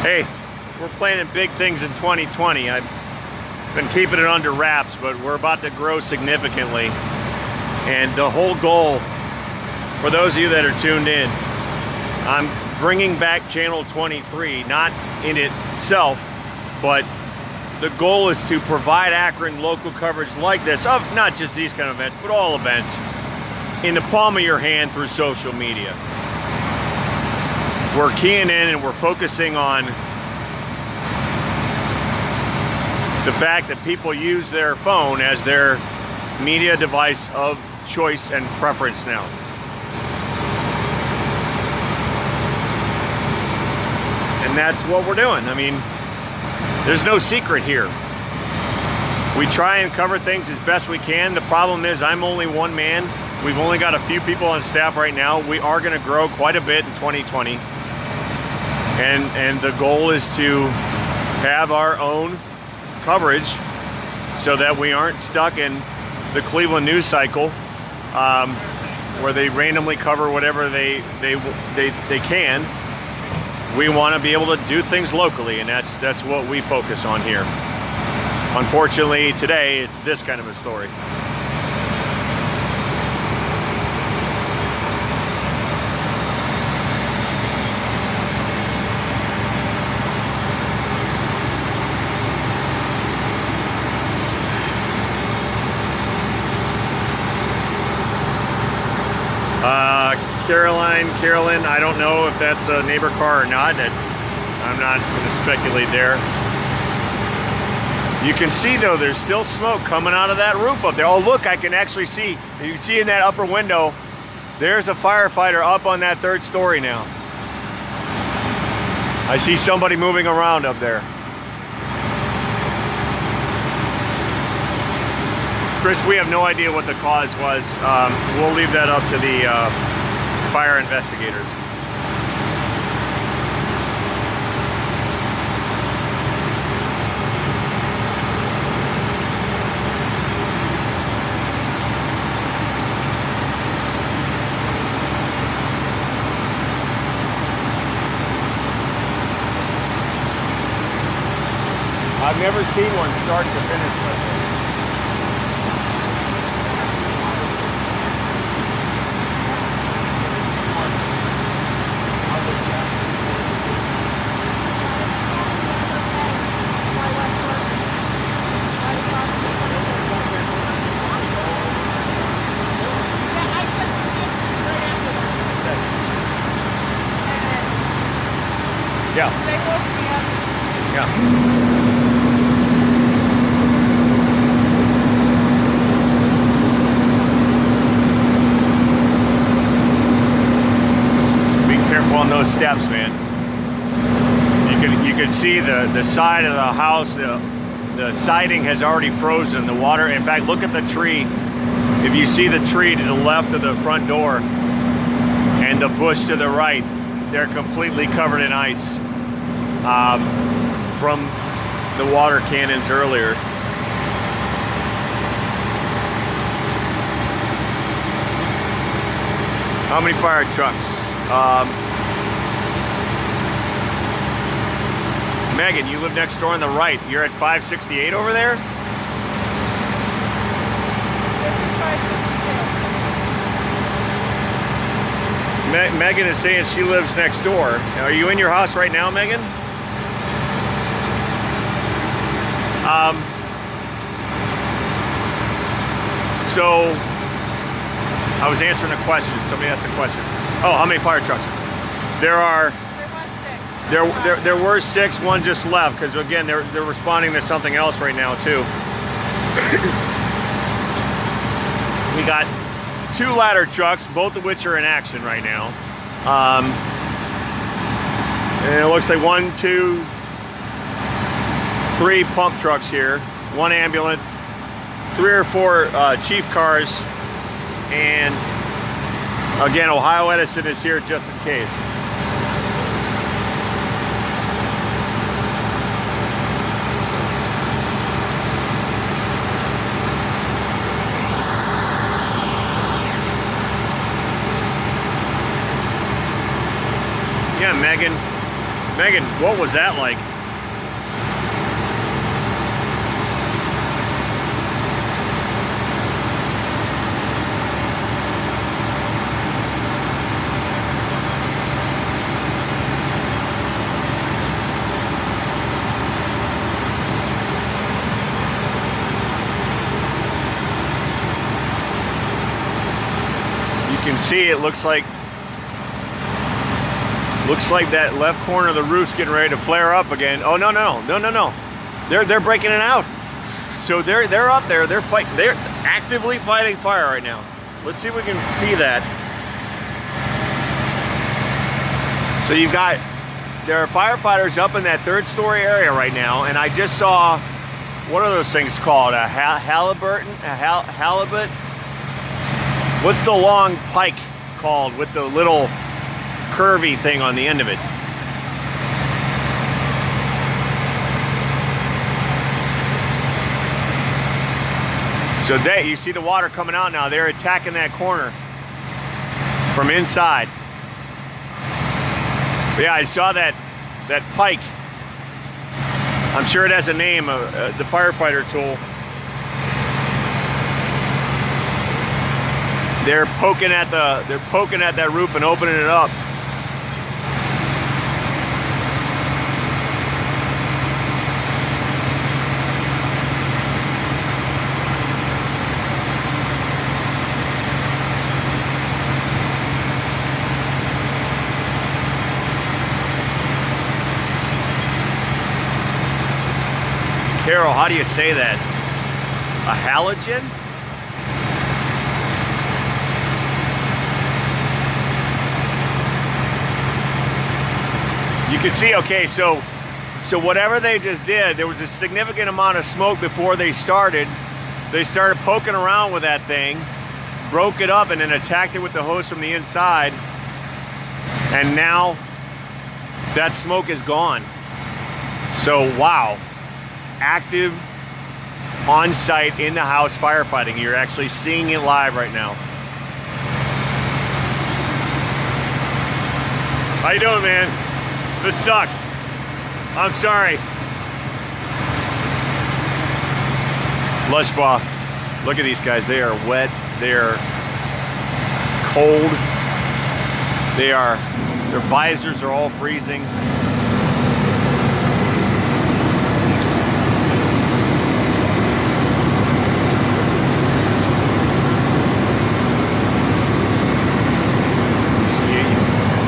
Hey, we're planning big things in 2020. I've been keeping it under wraps, but we're about to grow significantly. And the whole goal, for those of you that are tuned in, I'm bringing back Channel 23, not in itself, but the goal is to provide Akron local coverage like this, of not just these kind of events, but all events, in the palm of your hand through social media. We're keying in and we're focusing on the fact that people use their phone as their media device of choice and preference now. And that's what we're doing. I mean, there's no secret here. We try and cover things as best we can. The problem is I'm only one man. We've only got a few people on staff right now. We are going to grow quite a bit in 2020. And the goal is to have our own coverage so that we aren't stuck in the Cleveland news cycle where they randomly cover whatever they can. We want to be able to do things locally, and that's what we focus on here. Unfortunately, today it's this kind of a story. Carolyn, I don't know if that's a neighbor car or not. I'm not going to speculate there. You can see, though, there's still smoke coming out of that roof up there. Oh, look, I can actually see. You can see in that upper window, there's a firefighter up on that 3rd story now. I see somebody moving around up there. Chris, we have no idea what the cause was. We'll leave that up to the fire investigators. I've never seen one start to finish like this. Yeah. They woke me up. Yeah. On those steps, man. You can see the side of the house. The siding has already frozen. The water. In fact, look at the tree. If you see the tree to the left of the front door and the bush to the right, they're completely covered in ice from the water cannons earlier. How many fire trucks? Megan, you live next door on the right. You're at 568 over there? Megan is saying she lives next door. Are you in your house right now, Megan? So, I was answering a question. Somebody asked a question. Oh, how many fire trucks? There were 6, one just left, because again, they're responding to something else right now too. We got 2 ladder trucks, both of which are in action right now. And it looks like 1, 2, 3 pump trucks here, 1 ambulance, 3 or 4 chief cars, and again, Ohio Edison is here just in case. Yeah, Megan. Megan, what was that like? You can see it looks like that left corner of the roof's getting ready to flare up again. Oh no. They're breaking it out. So they're up there, they're actively fighting fire right now. Let's see if we can see that. So there are firefighters up in that 3rd story area right now, and I just saw, what are those things called? A halibut? What's the long pike called with the little curvy thing on the end of it? So you see the water coming out now. They're attacking that corner from inside. But yeah, I saw that pike. I'm sure it has a name, the firefighter tool. They're poking at that roof and opening it up. Carol, how do you say that? A halogen? You can see, okay, so whatever they just did, there was a significant amount of smoke before they started. They started poking around with that thing, broke it up, and then attacked it with the hose from the inside. And now that smoke is gone. So, wow. Active, on-site, in the house firefighting. You're actually seeing it live right now. How you doing, man? This sucks. I'm sorry. Lushbaugh. Look at these guys. They are wet. They are cold. Their visors are all freezing.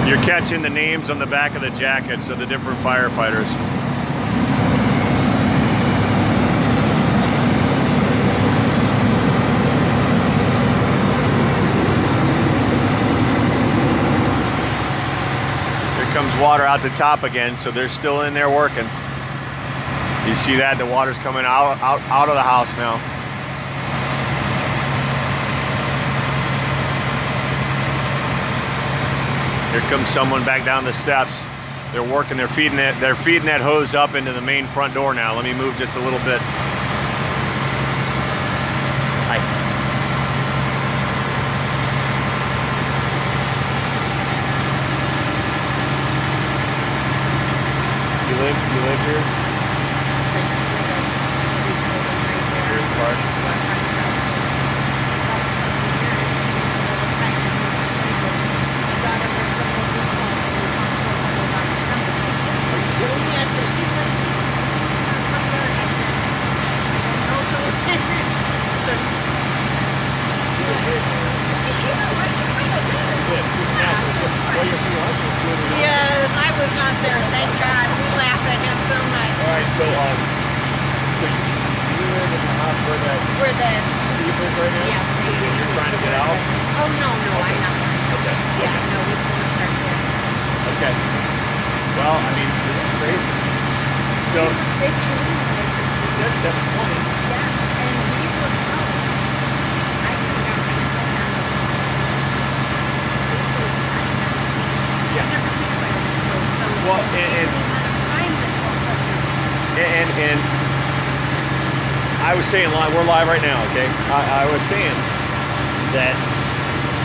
You're catching the names on the back of the jackets of the different firefighters. Here comes water out the top again, so they're still in there working. You see that? The water's coming out of the house now. Here comes someone back down the steps. They're working, they're feeding that hose up into the main front door now. Let me move just a little bit. Hi. You live here? Here's Park. Yes, I was not there, thank God. We laughed at him so much. Alright, so you live in the house where that Steve is right now? Yes. You're trying to get out? Oh, no, I'm not. Okay. Yeah, no, we can't start there. Okay. Well, I mean, this is crazy. So, you said 7:20. Yeah, and we were out. I forgot my phone on this. Yeah. I've never seen fire this close, so Well, the amount of time this whole thing is. And I was saying live, we're live right now, okay? I was saying that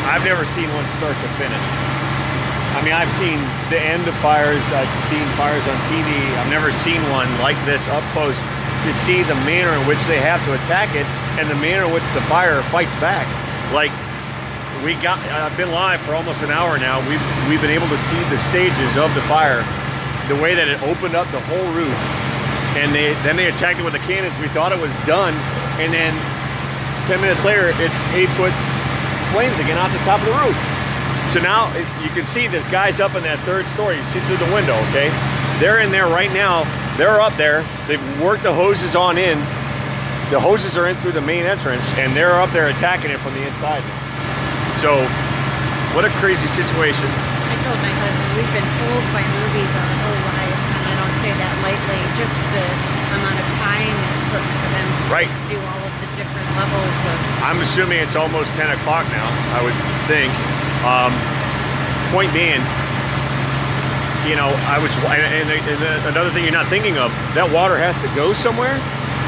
I've never seen one start to finish. I mean, I've seen the end of fires, I've seen fires on TV. I've never seen one like this up close, to see the manner in which they have to attack it and the manner in which the fire fights back. Like, I've been live for almost an hour now. We've been able to see the stages of the fire, the way that it opened up the whole roof, and then they attacked it with the cannons. We thought it was done, and then 10 minutes later, it's 8-foot flames again out the top of the roof. So now you can see this guy's up in that 3rd story. You see through the window, okay? They're in there right now. They're up there. They've worked the hoses on in. The hoses are in through the main entrance, and they're up there attacking it from the inside. So, what a crazy situation. I told my husband, we've been fooled by movies our whole lives, and I don't say that lightly. Just the amount of time it took for them to do all of the different levels of... I'm assuming it's almost 10 o'clock now, I would think. Point being, you know, and another thing you're not thinking of, that water has to go somewhere.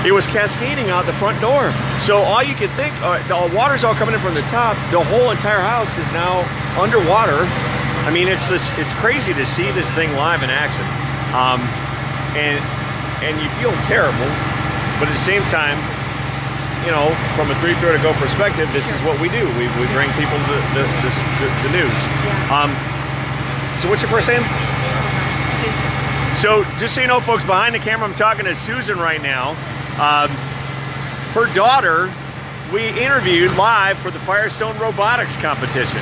It was cascading out the front door. So all you can think, the water's all coming in from the top. The whole entire house is now underwater. I mean, it's crazy to see this thing live in action. And you feel terrible, but at the same time, you know, from a 3-3 to go perspective, this is what we do. We bring people the news. So what's your first name? Susan. So just so you know, folks, behind the camera, I'm talking to Susan right now. Her daughter, we interviewed live for the Firestone Robotics competition.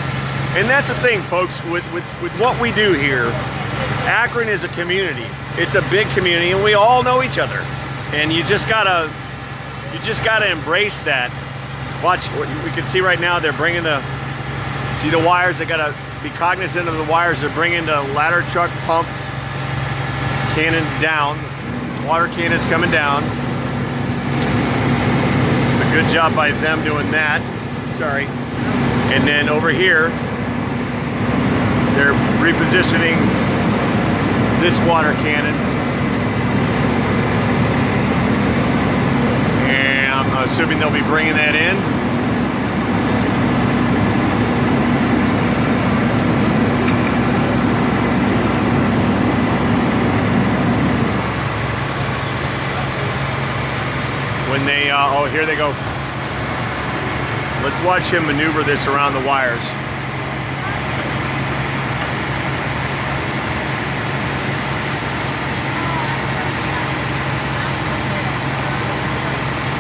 And that's the thing, folks, with what we do here, Akron is a community. It's a big community, and we all know each other. And you just gotta embrace that. Watch, we can see right now they're bringing the wires. They gotta be cognizant of the wires. They're bringing the ladder truck pump cannon down. Water cannons coming down. It's a good job by them doing that. Sorry. And then over here, they're repositioning this water cannon. And I'm assuming they'll be bringing that in. When they, oh, here they go. Let's watch him maneuver this around the wires.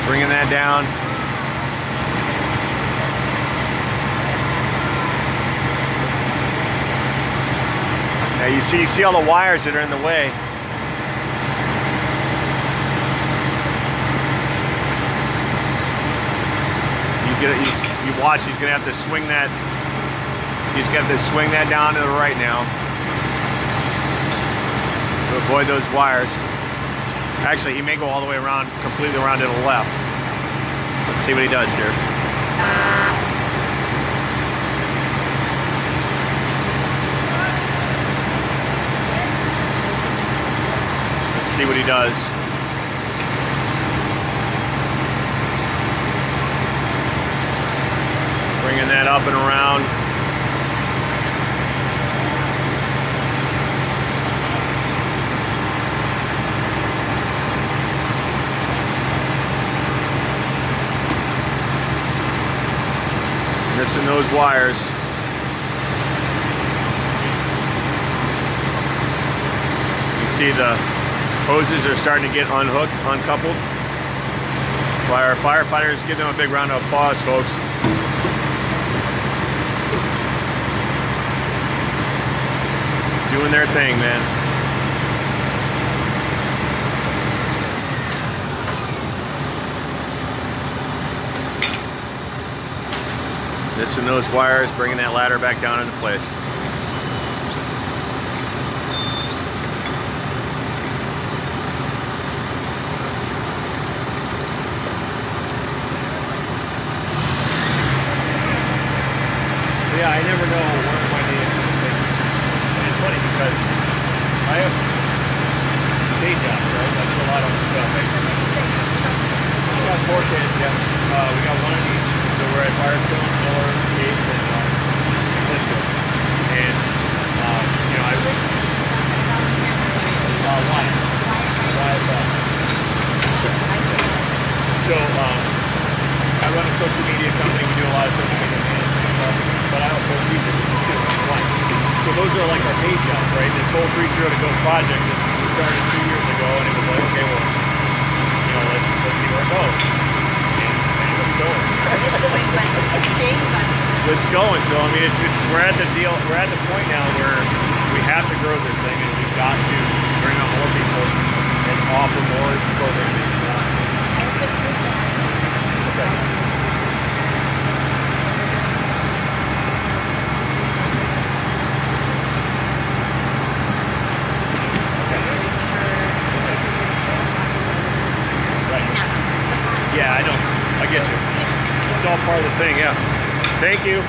Bringing that down. Now you see all the wires that are in the way. You watch, he's gonna have to swing that. He's gonna have to swing that down to the right now to avoid those wires. Actually, he may go all the way around, completely around to the left. Let's see what he does here. Let's see what he does. Bringing that up and around. Missing those wires. You see the hoses are starting to get unhooked, uncoupled. Firefighters, give them a big round of applause, folks. Doing their thing, man. Missing those wires, bringing that ladder back down into place. So yeah, I never know where my name is. It's funny because I have day jobs, right? I do a lot of stuff. We got 4 kids, yeah. We got one of each. So we're at Firestone, Miller, Gates, and Litchfield. And are like our day jobs, right? This whole 3-0 to go project was started 2 years ago, and it was like, okay, well, you know, let's see where it goes. And it's going. It's going. So I mean, we're at the point now where we have to grow this thing, and we've got to bring on more people and offer more programming. Okay. Yeah, I know. I get you. It's all part of the thing, yeah. Thank you.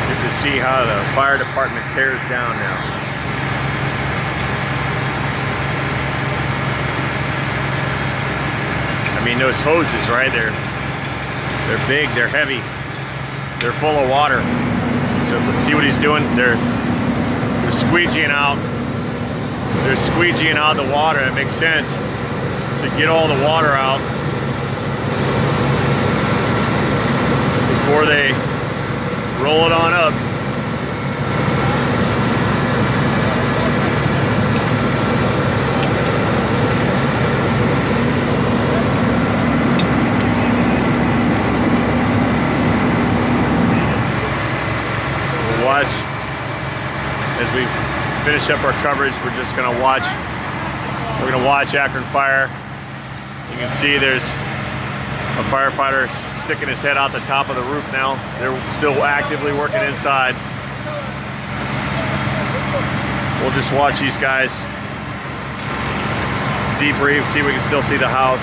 Get to see how the fire department tears down now. I mean, those hoses, right? They're big, they're heavy, they're full of water. So see what he's doing? They're squeegeeing out. They're squeegeeing out the water. It makes sense to get all the water out before they roll it on up. We'll watch as we finish up our coverage. We're just gonna watch. We're gonna watch Akron Fire. You can see there's a firefighter sticking his head out the top of the roof now. They're still actively working inside. We'll just watch these guys debrief, see if we can still see the house.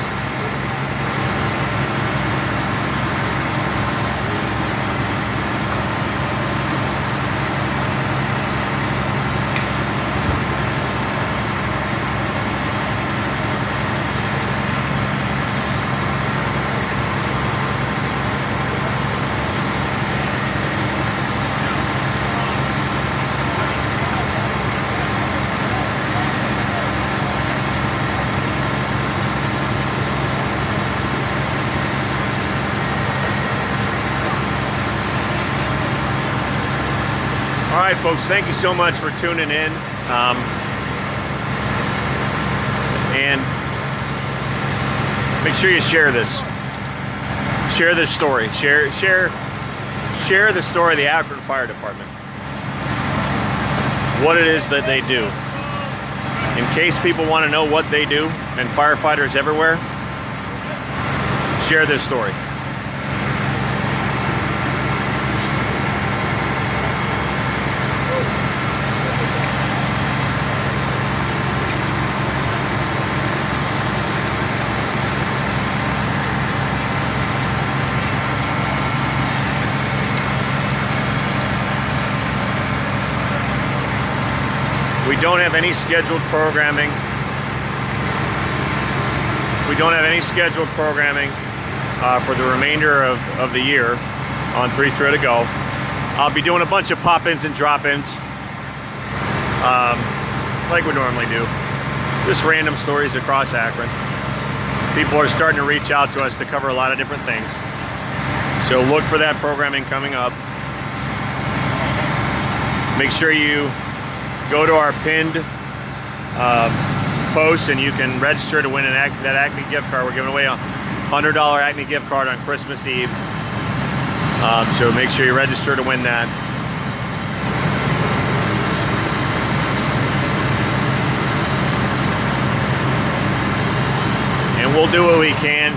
All right, folks, thank you so much for tuning in. And make sure you share this. Share this story. Share the story of the Akron Fire Department. What it is that they do. In case people want to know what they do, and firefighters everywhere, share this story. We don't have any scheduled programming. We don't have any scheduled programming for the remainder of the year on 3-3 to go. I'll be doing a bunch of pop-ins and drop-ins like we normally do. Just random stories across Akron. People are starting to reach out to us to cover a lot of different things. So look for that programming coming up. Make sure you go to our pinned post and you can register to win that Acme gift card. We're giving away a $100 Acme gift card on Christmas Eve. So make sure you register to win that. And we'll do what we can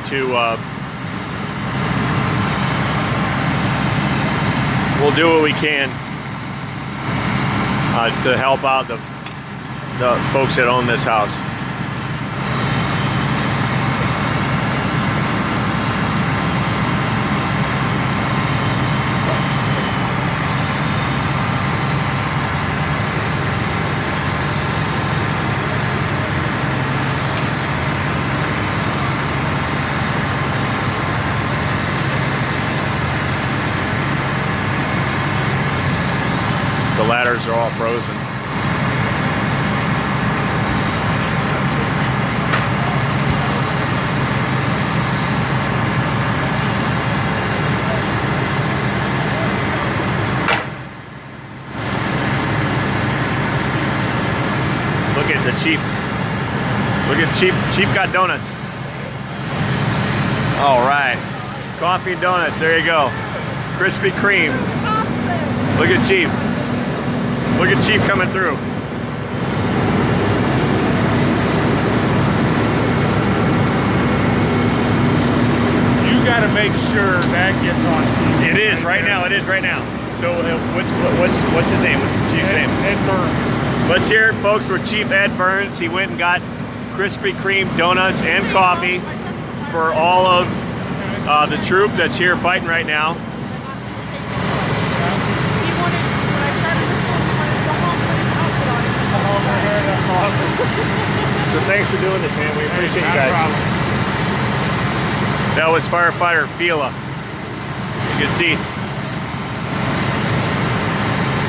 to help out the folks that own this house. The ladders are all frozen. Chief. Look at Chief. Chief got donuts. All right. Coffee and donuts. There you go. Krispy Kreme. Look at Chief. Look at Chief coming through. You got to make sure that gets on TV. It is right now. It is right now. So what's his name? What's the Chief's name? Ed Burns. Let's hear it, folks, for Chief Ed Burns. He went and got Krispy Kreme donuts and coffee for all of the troop that's here fighting right now. So thanks for doing this, man. We appreciate you guys. That was firefighter Fila. You can see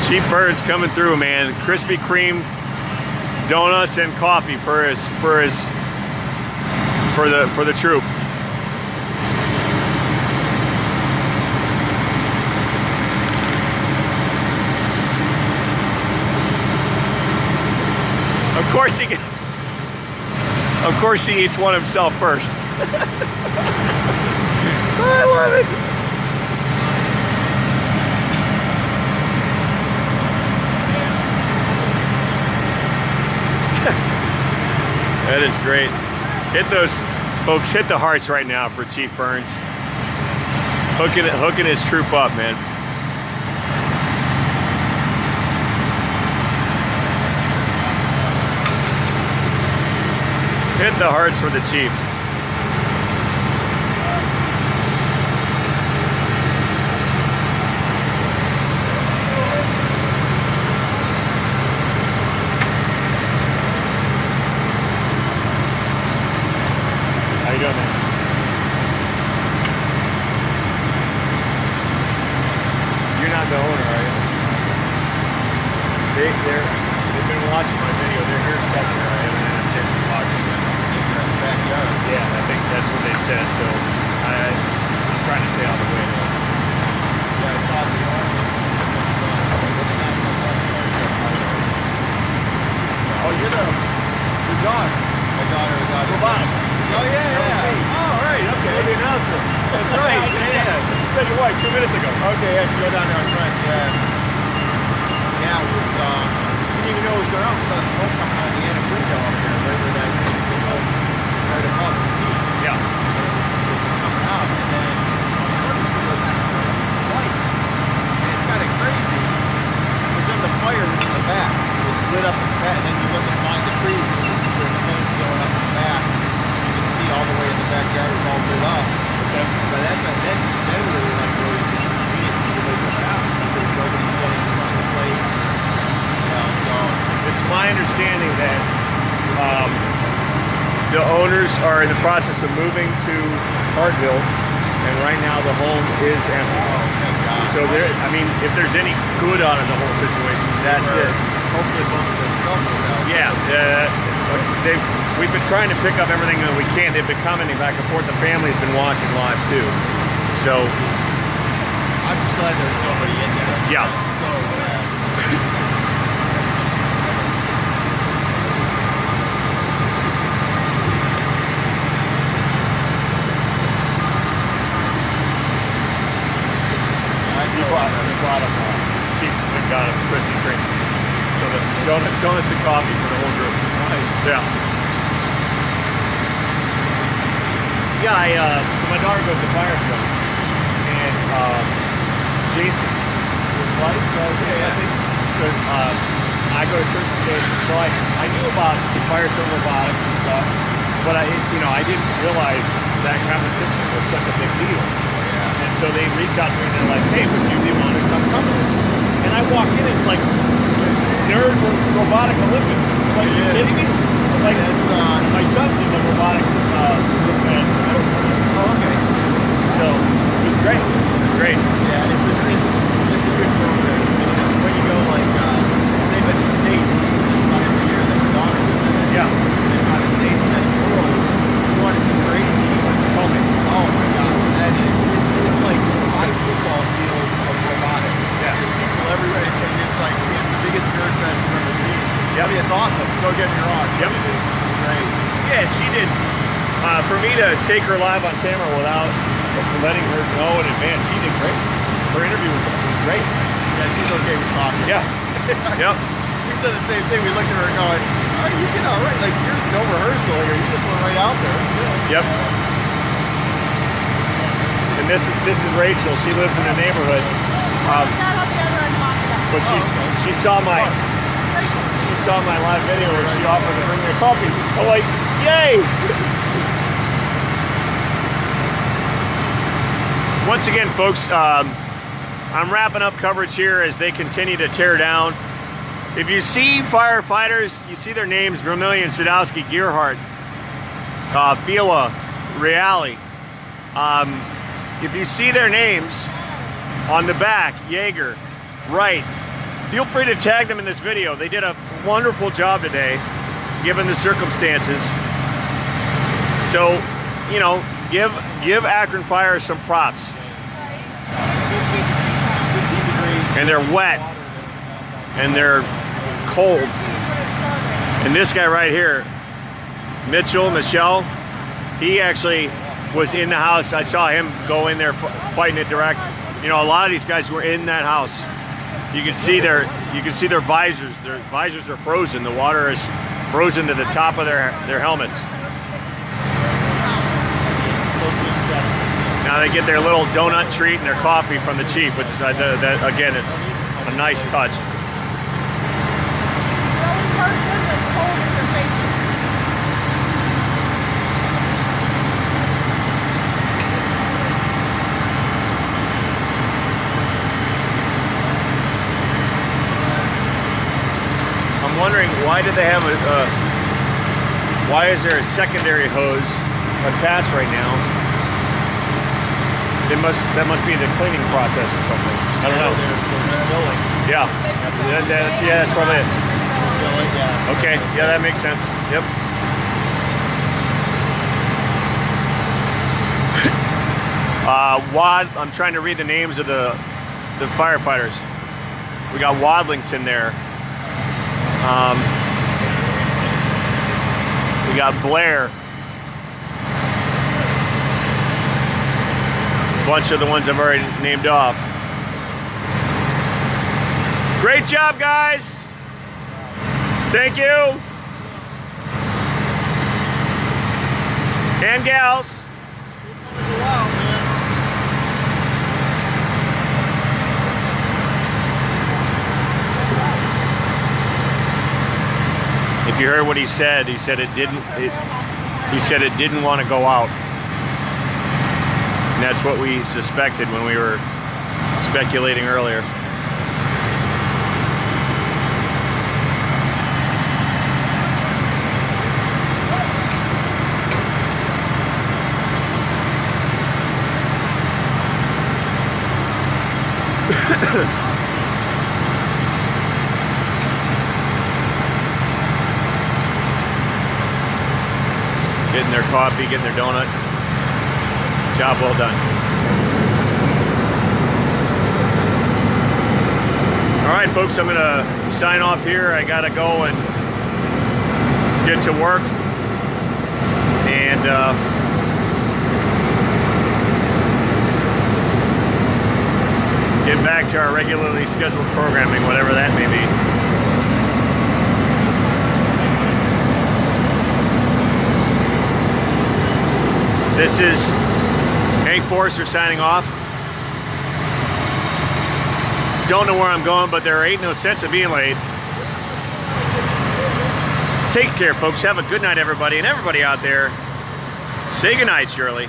Chief Burns coming through, man. Krispy Kreme donuts and coffee for the troop. Of course he eats one himself first. I love it. That is great. Hit those folks, hit the hearts right now for Chief Burns. Hooking his troop up, man. Hit the hearts for the Chief. How you doing, man? You're not the owner, are you? They've been watching my video. They're here second. I haven't had a chance to talk to them. Yeah, I think that's what they said. So I'm trying to stay out of the way. Yeah, I saw the army. Oh, you're your daughter. My daughter was out. Robotics. Oh yeah. Oh, right. Okay. The announcer. That's right. Yeah. You said your wife 2 minutes ago. Okay, yeah, she got down there on front. Yeah. Yeah, it was. Didn't even know it was going on. Saw smoke coming out of the end of window up there, right where that right above the feet. Yeah. Coming out, and then suddenly see those lights, and it's kind of crazy. Because then the fire was in the back. It was lit up in the back, and then you look behind the trees, and you see there's flames going up in the back. You can see all the way in the backyard was all lit up. Okay. But that's then really like where you can see it, see the way coming out. There's nobody standing in front of the place. So it's my understanding that the owners are in the process of moving to Hartville, and right now the home is empty. oh, thank God. So there, I mean, if there's any good out of the whole situation, that's it. Hopefully most of their stuff was out. Yeah, we've been trying to pick up everything that we can. They've been commenting back and forth. The family's been watching live too. So I'm just glad there's nobody in there. Yeah. So glad. we brought him Chief. We got him Krispy Kreme. So the donuts and coffee for the whole group. Nice. Yeah. Yeah, so my daughter goes to fire school, and Jason was like, so I go to church with Jason, so I knew about Firestone robotics and stuff, but I didn't realize that competition was such a big deal. Yeah. And so they reached out to me and they're like, hey, would you be willing to come to this? And I walk in, it's like nerd robotic Olympics. Like, are you kidding me? Like, my son's in the robotics group at middle school. Oh, okay. So it was great. Great. Yeah, it's a good program. When you go like they've been to the States just about every year that my daughter was in it. Yeah. They've gone to the States and then world. You want to see crazy? Tell me. Oh my gosh, that is it's like robotic football fields of robotics. Yeah. There's people everywhere, and it's like it's the biggest nerd fest you've ever seen. Yep. I mean, it's awesome. Don't get me wrong. Yep. to take her live on camera without letting her know in advance. She did great. Her interview was great. Yeah, she's okay with talking. Yeah. Yep. We said the same thing. We looked at her going, oh, you did all right. Like, you're no rehearsal here. You just went right out there. It's good. Yep. And this is Rachel. She lives in the neighborhood. But she saw my live video where she offered to bring me a coffee. I'm like, yay! Once again, folks, I'm wrapping up coverage here as they continue to tear down. If you see firefighters, you see their names: Vermillion, Sadowski, Gearhart, Fila, Reale. If you see their names on the back, Yeager, Wright, feel free to tag them in this video. They did a wonderful job today, given the circumstances. So, you know, give Akron Fire some props. And they're wet, and they're cold. And this guy right here, Michelle, he actually was in the house. I saw him go in there fighting it direct. You know, a lot of these guys were in that house. You can see their visors. Their visors are frozen. The water is frozen to the top of their helmets. Now they get their little donut treat and their coffee from the chief, which is again, it's a nice touch. I'm wondering, why did they have why is there a secondary hose attached right now? That must be the cleaning process or something. I don't know. Yeah. Yeah, that's probably it. Okay. Yeah, that makes sense. Yep. I'm trying to read the names of the firefighters. We got Wadlington there. We got Blair. A bunch of the ones I've already named off. Great job, guys. Thank you. And gals. If you heard what he said it didn't want to go out. And that's what we suspected when we were speculating earlier. Getting their coffee, getting their donut. Job well done. All right, folks, I'm gonna sign off here. I gotta go and get to work and get back to our regularly scheduled programming, whatever that may be. This is Hank Forrester signing off. Don't know where I'm going, but there ain't no sense of being late. Take care, folks. Have a good night, everybody. And everybody out there, say good night, Shirley.